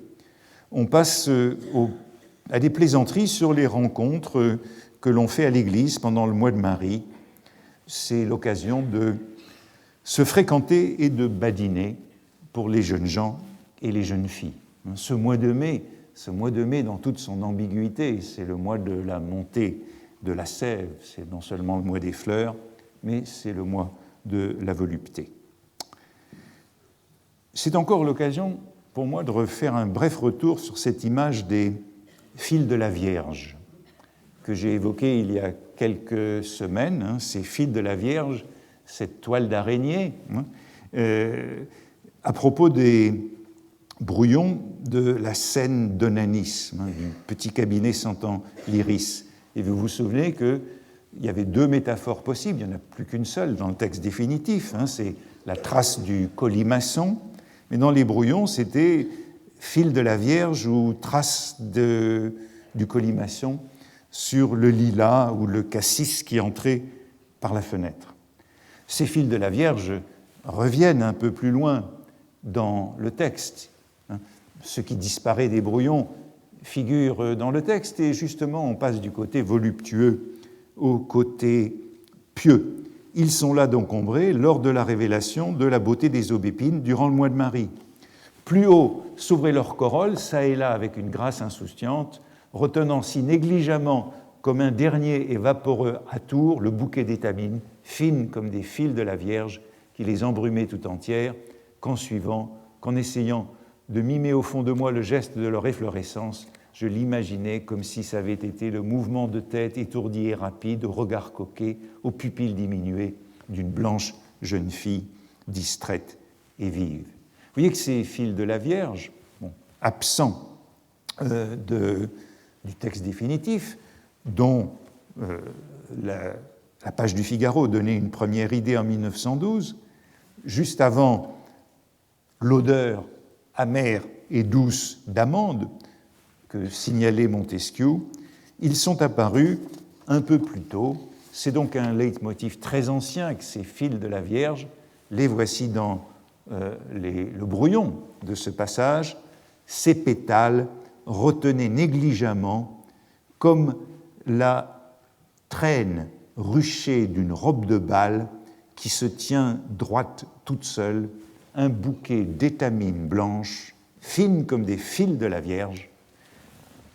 on passe à des plaisanteries sur les rencontres que l'on fait à l'église pendant le mois de Marie. C'est l'occasion de se fréquenter et de badiner pour les jeunes gens et les jeunes filles. Ce mois de mai dans toute son ambiguïté, c'est le mois de la montée de la sève, c'est non seulement le mois des fleurs, mais c'est le mois de la volupté. C'est encore l'occasion pour moi de refaire un bref retour sur cette image des fils de la Vierge que j'ai évoquée il y a quelques semaines, ces fils de la Vierge, cette toile d'araignée, à propos des brouillons de la scène d'onanisme, du petit cabinet sentant l'iris. Et vous vous souvenez qu'il y avait deux métaphores possibles, il n'y en a plus qu'une seule dans le texte définitif, c'est la trace du colimaçon, mais dans les brouillons, c'était fil de la Vierge ou trace du colimaçon sur le lilas ou le cassis qui entrait par la fenêtre. Ces fils de la Vierge reviennent un peu plus loin dans le texte. Ce qui disparaît des brouillons figure dans le texte, et justement on passe du côté voluptueux au côté pieux. Ils sont là d'encombrer lors de la révélation de la beauté des aubépines durant le mois de Marie. Plus haut s'ouvraient leurs corolles, çà et là avec une grâce insouciante, retenant si négligemment comme un dernier et vaporeux atour le bouquet d'étamines, fines comme des fils de la Vierge, qui les embrumaient tout entières, qu'en essayant de mimer au fond de moi le geste de leur efflorescence, je l'imaginais comme si ça avait été le mouvement de tête étourdi et rapide, au regard coquet, aux pupilles diminuées d'une blanche jeune fille distraite et vive. Vous voyez que ces fils de la Vierge, absents du texte définitif, dont la page du Figaro donnait une première idée en 1912, juste avant l'odeur amère et douce d'amande que signalait Montesquieu, ils sont apparus un peu plus tôt. C'est donc un leitmotiv très ancien que ces fils de la Vierge. Les voici dans le brouillon de ce passage. Ces pétales retenaient négligemment comme la traîne ruchée d'une robe de bal qui se tient droite toute seule un bouquet d'étamines blanches, fines comme des fils de la Vierge.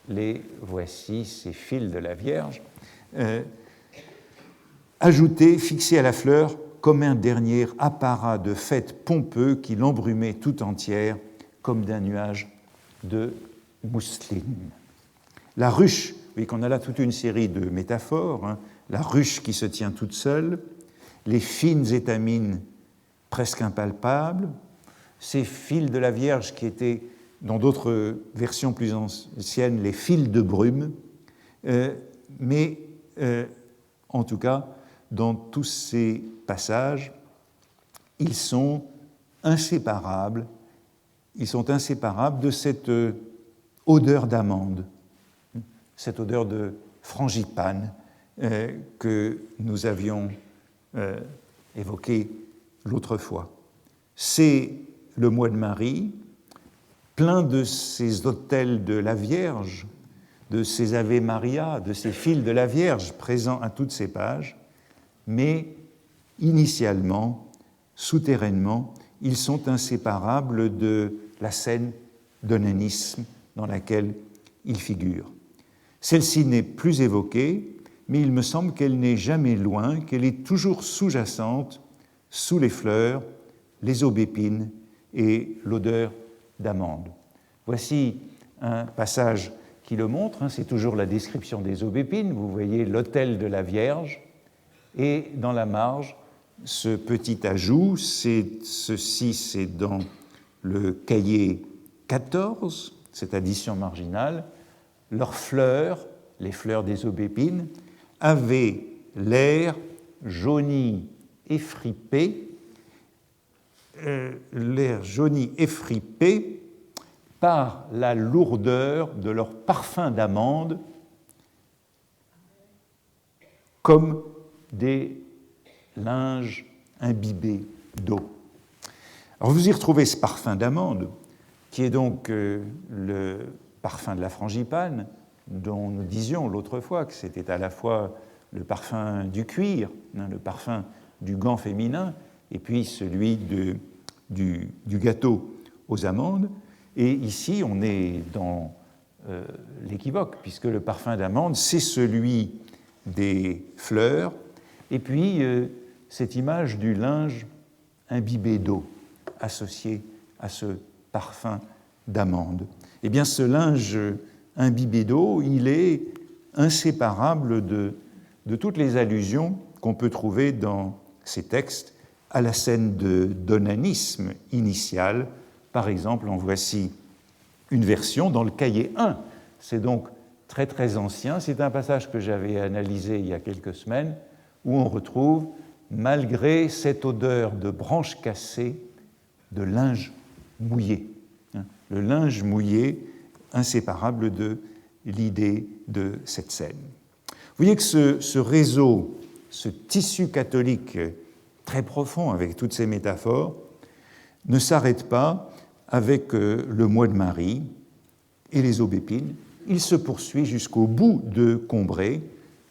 Les voici, ces fils de la Vierge, ajoutés, fixés à la fleur, comme un dernier apparat de fête pompeux qui l'embrumait tout entière, comme d'un nuage de mousseline. La ruche, vous voyez qu'on a là toute une série de métaphores, hein, la ruche qui se tient toute seule, les fines étamines presque impalpables, ces fils de la Vierge qui étaient, dans d'autres versions plus anciennes, les fils de brume, mais en tout cas, dans tous ces passages, ils sont inséparables de cette odeur d'amande, cette odeur de frangipane que nous avions évoquée l'autre fois. C'est le mois de Marie, plein de ces autels de la Vierge, de ces Ave Maria, de ces fils de la Vierge présents à toutes ces pages, mais initialement, souterrainement, ils sont inséparables de la scène d'onanisme dans laquelle ils figurent. Celle-ci n'est plus évoquée, mais il me semble qu'elle n'est jamais loin, qu'elle est toujours sous-jacente, sous les fleurs, les aubépines et l'odeur d'amande. Voici un passage qui le montre, hein, c'est toujours la description des aubépines, vous voyez l'autel de la Vierge, et dans la marge, ce petit ajout, ceci c'est dans le cahier 14, cette addition marginale, leurs fleurs, les fleurs des aubépines, avaient l'air jauni effripé, par la lourdeur de leur parfum d'amande, comme des linges imbibés d'eau. Alors vous y retrouvez ce parfum d'amande, qui est donc le parfum de la frangipane, dont nous disions l'autre fois que c'était à la fois le parfum du cuir, hein, le parfum du gant féminin, et puis celui du gâteau aux amandes. Et ici, on est dans l'équivoque, puisque le parfum d'amande, c'est celui des fleurs, et puis cette image du linge imbibé d'eau, associé à ce parfum d'amande. Eh bien, ce linge imbibé d'eau, il est inséparable de toutes les allusions qu'on peut trouver dans ces textes à la scène d'onanisme initial. Par exemple, en voici une version dans le cahier 1. C'est donc très très ancien. C'est un passage que j'avais analysé il y a quelques semaines, où on retrouve, malgré cette odeur de branches cassées, de linge mouillé. Le linge mouillé, inséparable de l'idée de cette scène. Vous voyez que ce réseau, ce tissu catholique très profond avec toutes ces métaphores, ne s'arrête pas avec le mois de Marie et les aubépines. Il se poursuit jusqu'au bout de Combray,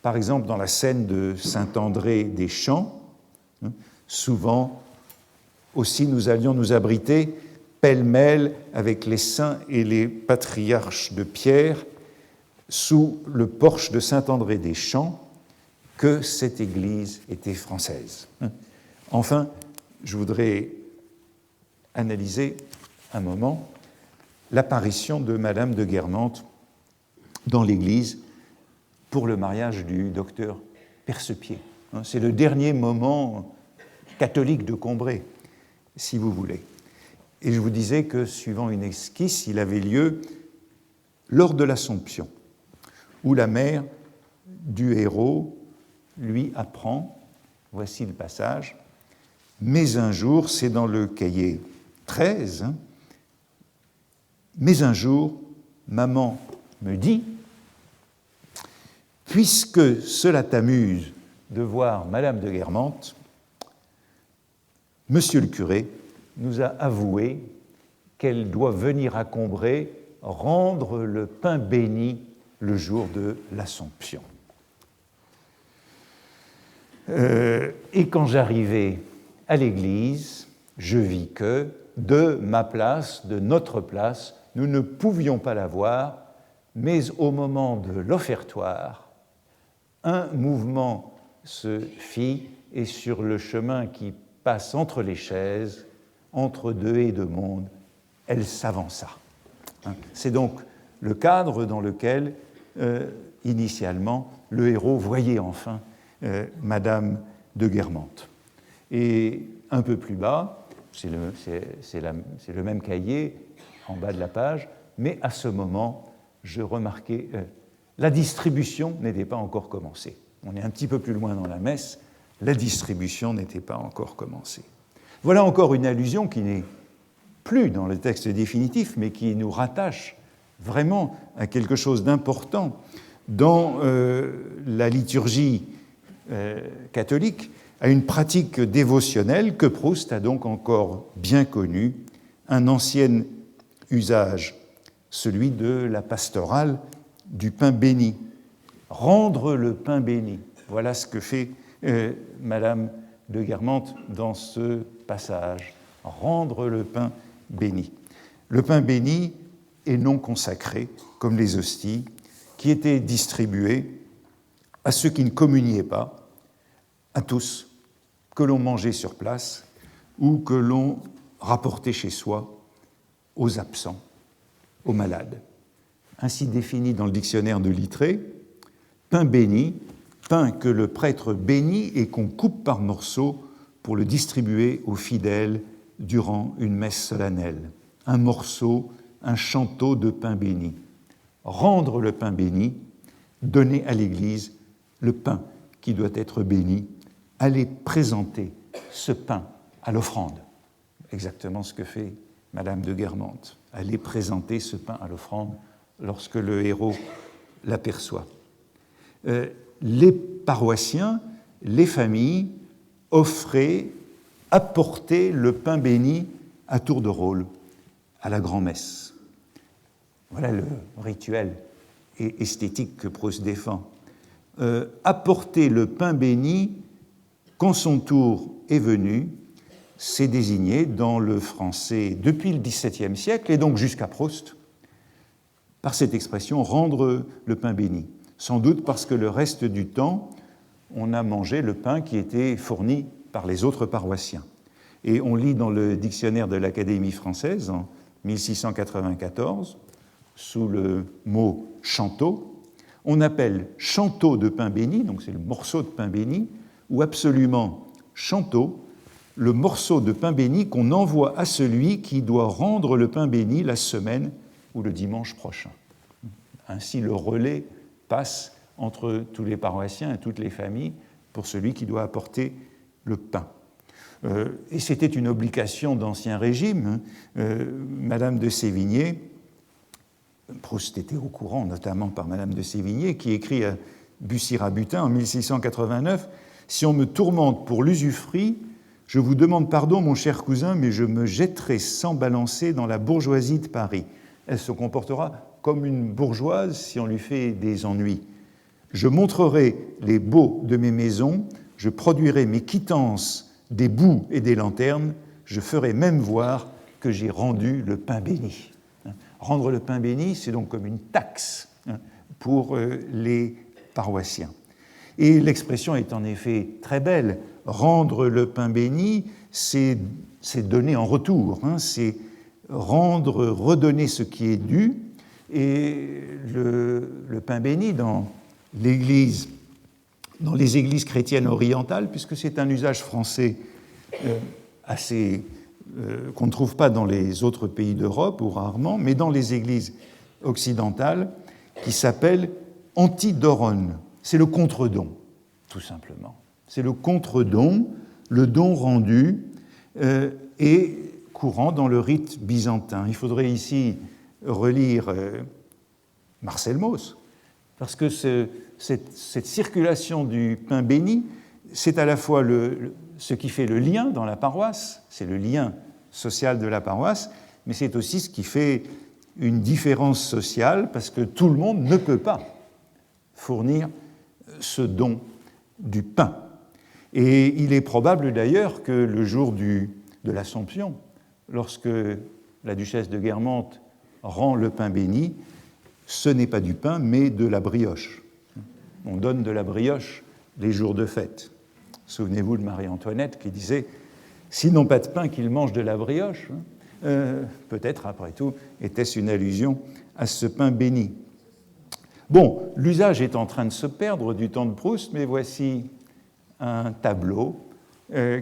par exemple dans la scène de Saint-André des Champs. Souvent aussi nous allions nous abriter pêle-mêle avec les saints et les patriarches de Pierre sous le porche de Saint-André des Champs, que cette église était française. Enfin, je voudrais analyser un moment l'apparition de Madame de Guermantes dans l'église pour le mariage du docteur Percepied. C'est le dernier moment catholique de Combray, si vous voulez. Et je vous disais que, suivant une esquisse, il avait lieu lors de l'Assomption, où la mère du héros lui apprend, voici le passage, « Mais un jour », c'est dans le cahier 13, hein, « Mais un jour, maman me dit, puisque cela t'amuse de voir Madame de Guermantes, Monsieur le curé nous a avoué qu'elle doit venir à Combray rendre le pain béni le jour de l'Assomption. Et quand j'arrivais à l'église, je vis que, de ma place, de notre place, nous ne pouvions pas la voir, mais au moment de l'offertoire, un mouvement se fit et sur le chemin qui passe entre les chaises, entre deux haies de monde, elle s'avança. C'est donc le cadre dans lequel, initialement, le héros voyait enfin Madame de Guermantes. Et un peu plus bas, c'est le même cahier, en bas de la page, mais à ce moment, je remarquais, la distribution n'était pas encore commencée. On est un petit peu plus loin dans la messe, la distribution n'était pas encore commencée. Voilà encore une allusion qui n'est plus dans le texte définitif, mais qui nous rattache vraiment à quelque chose d'important dans la liturgie catholique, à une pratique dévotionnelle que Proust a donc encore bien connue, un ancien usage, celui de la pastorale du pain béni. Rendre le pain béni, voilà ce que fait Madame de Guermantes dans ce passage. Rendre le pain béni. Le pain béni est non consacré, comme les hosties, qui étaient distribuées à ceux qui ne communiaient pas, à tous, que l'on mangeait sur place ou que l'on rapportait chez soi aux absents, aux malades. Ainsi défini dans le dictionnaire de Littré, pain béni, pain que le prêtre bénit et qu'on coupe par morceaux pour le distribuer aux fidèles durant une messe solennelle. Un morceau, un chanteau de pain béni. Rendre le pain béni, donner à l'Église le pain qui doit être béni, aller présenter ce pain à l'offrande. Exactement ce que fait Madame de Guermantes. Aller présenter ce pain à l'offrande lorsque le héros l'aperçoit. Les paroissiens, les familles offraient, apportaient le pain béni à tour de rôle à la grand-messe. Voilà le rituel et esthétique que Proust défend. Apporter le pain béni quand son tour est venu, c'est désigné dans le français depuis le XVIIe siècle et donc jusqu'à Proust par cette expression « rendre le pain béni ». Sans doute parce que le reste du temps, on a mangé le pain qui était fourni par les autres paroissiens. Et on lit dans le dictionnaire de l'Académie française, en 1694, sous le mot « chanteau », on appelle chanteau de pain béni, donc c'est le morceau de pain béni, ou absolument chanteau, le morceau de pain béni qu'on envoie à celui qui doit rendre le pain béni la semaine ou le dimanche prochain. Ainsi, le relais passe entre tous les paroissiens et toutes les familles pour celui qui doit apporter le pain. Et c'était une obligation d'Ancien Régime. Madame de Sévigné, Proust était au courant, notamment par Madame de Sévigné, qui écrit à Bussy-Rabutin en 1689 « Si on me tourmente pour l'usufruit, je vous demande pardon, mon cher cousin, mais je me jetterai sans balancer dans la bourgeoisie de Paris. Elle se comportera comme une bourgeoise si on lui fait des ennuis. Je montrerai les baux de mes maisons, je produirai mes quittances des boues et des lanternes, je ferai même voir que j'ai rendu le pain béni. » Rendre le pain béni, c'est donc comme une taxe pour les paroissiens. Et l'expression est en effet très belle. Rendre le pain béni, c'est donner en retour, c'est redonner ce qui est dû. Et le pain béni dans les églises chrétiennes orientales, puisque c'est un usage français assez qu'on ne trouve pas dans les autres pays d'Europe, ou rarement, mais dans les églises occidentales, qui s'appelle antidoron. C'est le contre-don, tout simplement. C'est le contre-don, le don rendu, est courant dans le rite byzantin. Il faudrait ici relire Marcel Mauss, parce que cette circulation du pain béni, c'est à la fois ce qui fait le lien dans la paroisse, c'est le lien social de la paroisse, mais c'est aussi ce qui fait une différence sociale, parce que tout le monde ne peut pas fournir ce don du pain. Et il est probable d'ailleurs que le jour du de l'Assomption, lorsque la duchesse de Guermantes rend le pain béni, ce n'est pas du pain, mais de la brioche. On donne de la brioche les jours de fête. Souvenez-vous de Marie-Antoinette qui disait « S'ils n'ont pas de pain, qu'ils mangent de la brioche ». Peut-être, après tout, était-ce une allusion à ce pain béni. Bon, l'usage est en train de se perdre du temps de Proust, mais voici un tableau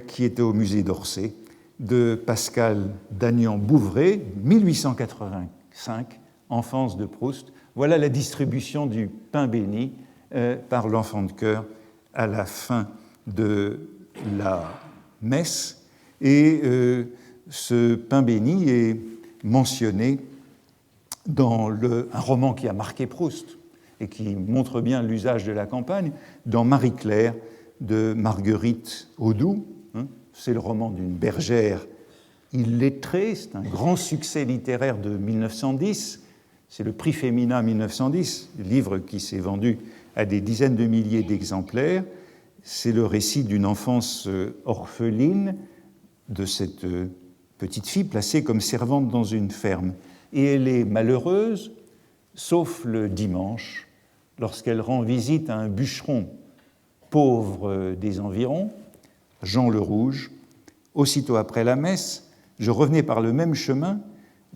qui était au musée d'Orsay de Pascal Dagnan-Bouvray, 1885, enfance de Proust. Voilà la distribution du pain béni par l'enfant de chœur à la fin de la messe. Et ce pain béni est mentionné dans un roman qui a marqué Proust et qui montre bien l'usage de la campagne, dans Marie-Claire de Marguerite Audoux. C'est le roman d'une bergère illettrée, c'est un grand succès littéraire de 1910, c'est le prix Femina 1910, livre qui s'est vendu à des dizaines de milliers d'exemplaires. C'est le récit d'une enfance orpheline de cette petite fille placée comme servante dans une ferme. Et elle est malheureuse, sauf le dimanche, lorsqu'elle rend visite à un bûcheron pauvre des environs, Jean le Rouge. Aussitôt après la messe, je revenais par le même chemin,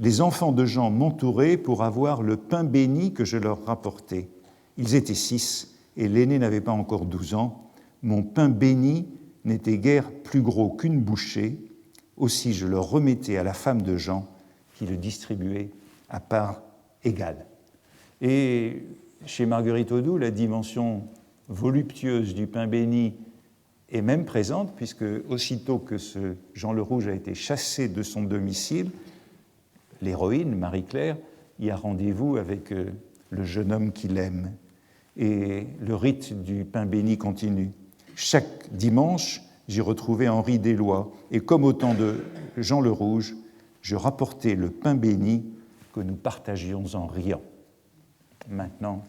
les enfants de Jean m'entouraient pour avoir le pain béni que je leur rapportais. Ils étaient 6 et l'aîné n'avait pas encore 12 ans. Mon pain béni n'était guère plus gros qu'une bouchée. Aussi je le remettais à la femme de Jean qui le distribuait à part égale. Et chez Marguerite Audoux, la dimension voluptueuse du pain béni est même présente, puisque aussitôt que ce Jean le Rouge a été chassé de son domicile, l'héroïne, Marie-Claire, y a rendez-vous avec le jeune homme qu'il aime. Et le rite du pain béni continue. Chaque dimanche, j'y retrouvais Henri Deslois, et comme au temps de Jean le Rouge, je rapportais le pain béni que nous partagions en riant. Maintenant,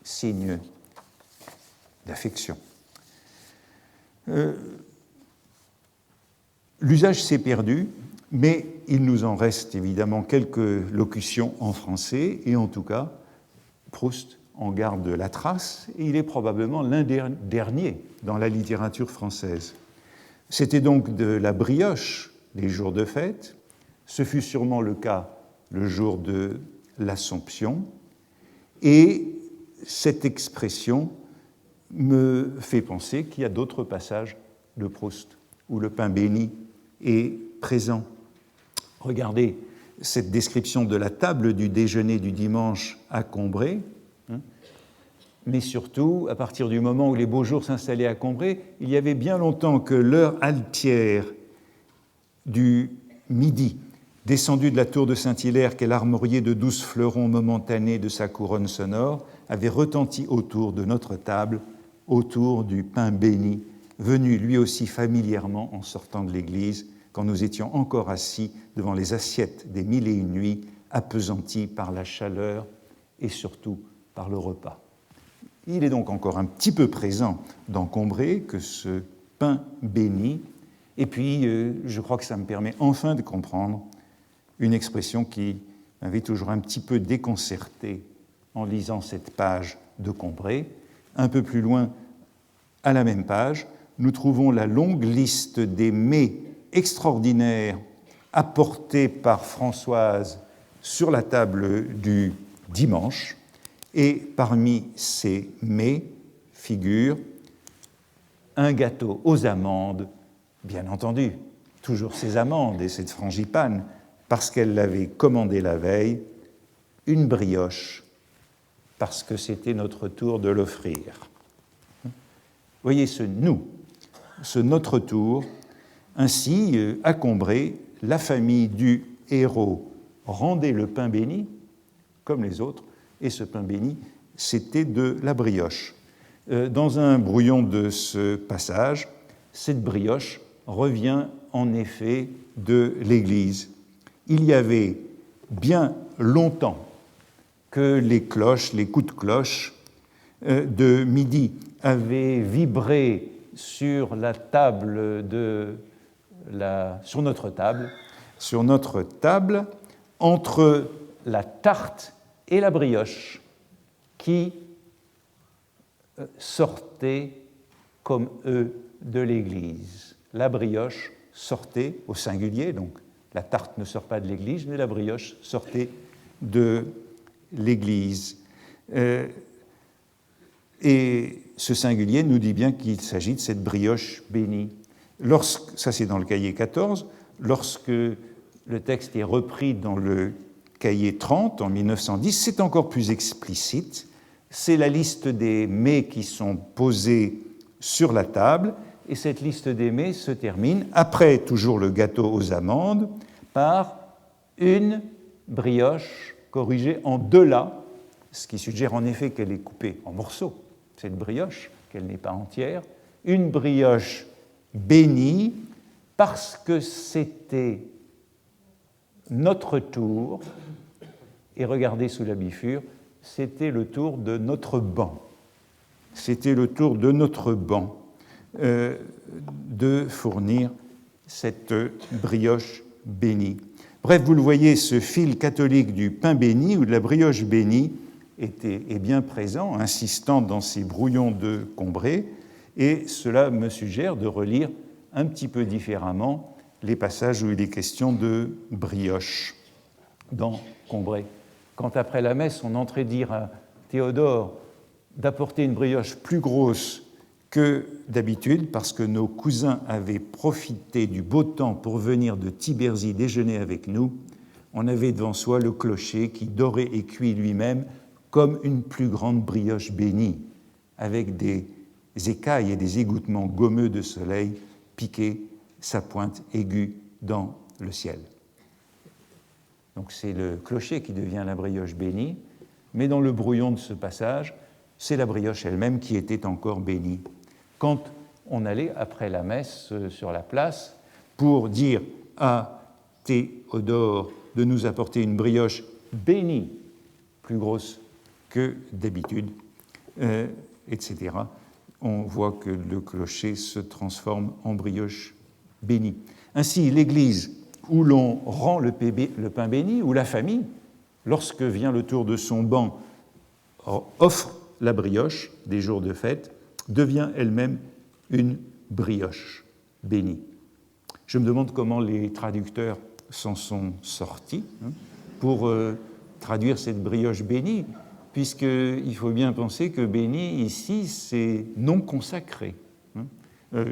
signe d'affection. L'usage s'est perdu, mais il nous en reste évidemment quelques locutions en français, et en tout cas, Proust en garde la trace, et il est probablement l'un des derniers dans la littérature française. C'était donc de la brioche les jours de fête, ce fut sûrement le cas le jour de l'Assomption, et cette expression me fait penser qu'il y a d'autres passages de Proust où le pain béni est présent. Regardez cette description de la table du déjeuner du dimanche à Combray, mais surtout, à partir du moment où les beaux jours s'installaient à Combray, il y avait bien longtemps que l'heure altière du midi, descendu de la tour de Saint-Hilaire qu'elle armoriait de 12 fleurons momentanés de sa couronne sonore, avait retenti autour de notre table, autour du pain béni, venu lui aussi familièrement en sortant de l'église, quand nous étions encore assis devant les assiettes des 1001 nuits, appesantis par la chaleur et surtout par le repas. Il est donc encore un petit peu présent dans Combray que ce pain béni, et puis je crois que ça me permet enfin de comprendre une expression qui m'avait toujours un petit peu déconcerté en lisant cette page de Combray. Un peu plus loin, à la même page, nous trouvons la longue liste des mets extraordinaires apportés par Françoise sur la table du dimanche. Et parmi ces mets figure un gâteau aux amandes, bien entendu, toujours ces amandes et cette frangipane, parce qu'elle l'avait commandé la veille, une brioche, parce que c'était notre tour de l'offrir. Voyez ce nous, ce notre tour. Ainsi, à Combray, la famille du héros rendait le pain béni, comme les autres, et ce pain béni, c'était de la brioche. Dans un brouillon de ce passage, cette brioche revient en effet de l'Église. Il y avait bien longtemps que les cloches, les coups de cloche de midi avaient vibré sur la table de sur notre table. Sur notre table, entre la tarte et la brioche qui sortaient comme eux de l'Église. La brioche sortait au singulier, donc la tarte ne sort pas de l'Église, mais la brioche sortait de l'Église. Et ce singulier nous dit bien qu'il s'agit de cette brioche bénie. Ça c'est dans le cahier 14, lorsque le texte est repris dans le cahier 30 en 1910, c'est encore plus explicite. C'est la liste des mets qui sont posés sur la table, et cette liste des mets se termine, après toujours le gâteau aux amandes, par une brioche corrigée en 2 laits, ce qui suggère en effet qu'elle est coupée en morceaux, cette brioche, qu'elle n'est pas entière, une brioche bénie, parce que c'était notre tour, et regardez sous la bifure, c'était le tour de notre banc. C'était le tour de notre banc de fournir cette brioche bénie. Bref, vous le voyez, ce fil catholique du pain béni ou de la brioche bénie est bien présent, insistant dans ces brouillons de Combray, et cela me suggère de relire un petit peu différemment les passages où il est question de brioche dans Combray. Quand après la messe, on entrait dire à Théodore d'apporter une brioche plus grosse que d'habitude, parce que nos cousins avaient profité du beau temps pour venir de Tiberzy déjeuner avec nous, on avait devant soi le clocher qui, doré et cuit lui-même, comme une plus grande brioche bénie, avec des écailles et des égouttements gommeux de soleil piquaient sa pointe aiguë dans le ciel. Donc c'est le clocher qui devient la brioche bénie, mais dans le brouillon de ce passage, c'est la brioche elle-même qui était encore bénie. Quand on allait, après la messe, sur la place, pour dire à Théodore de nous apporter une brioche bénie, plus grosse que d'habitude, etc., on voit que le clocher se transforme en brioche bénie. Ainsi, l'Église où l'on rend le pain béni, où la famille, lorsque vient le tour de son banc, offre la brioche des jours de fête, devient elle-même une brioche bénie. Je me demande comment les traducteurs s'en sont sortis pour traduire cette brioche bénie, puisqu'il faut bien penser que béni, ici, c'est non consacré.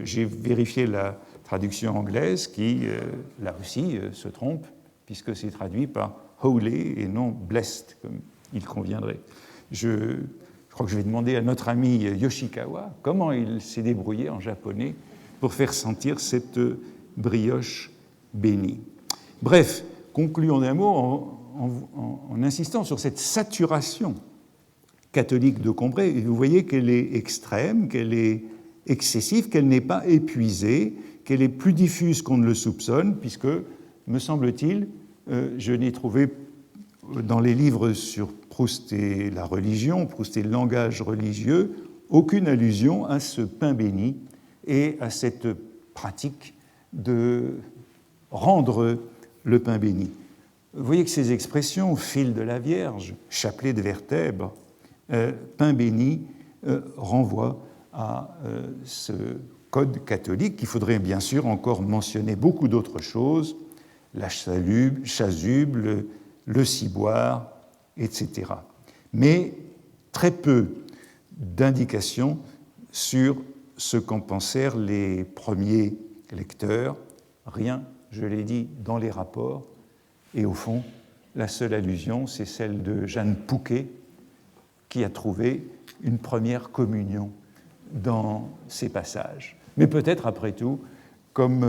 J'ai vérifié la traduction anglaise qui, là aussi, se trompe, puisque c'est traduit par holy et non blessed, comme il conviendrait. Je crois que je vais demander à notre ami Yoshikawa comment il s'est débrouillé en japonais pour faire sentir cette brioche bénie. Bref, concluons d'un mot en insistant sur cette saturation catholique de Combray. Vous voyez qu'elle est extrême, qu'elle est excessive, qu'elle n'est pas épuisée, qu'elle est plus diffuse qu'on ne le soupçonne, puisque, me semble-t-il, je n'ai trouvé dans les livres sur Proust et la religion, Proust et le langage religieux, aucune allusion à ce pain béni et à cette pratique de rendre le pain béni. Vous voyez que ces expressions, fil de la Vierge, chapelet de vertèbres, pain béni, renvoient à ce code catholique qu'il faudrait bien sûr encore mentionner beaucoup d'autres choses, la chasuble, le ciboire, etc. Mais très peu d'indications sur ce qu'en pensèrent les premiers lecteurs, rien, je l'ai dit, dans les rapports, et au fond, la seule allusion, c'est celle de Jeanne Pouquet, qui a trouvé une première communion dans ces passages. Mais peut-être, après tout, comme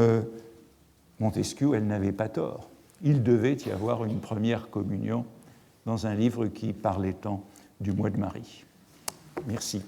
Montesquieu, elle n'avait pas tort. Il devait y avoir une première communion dans un livre qui parlait tant du mois de Marie. Merci.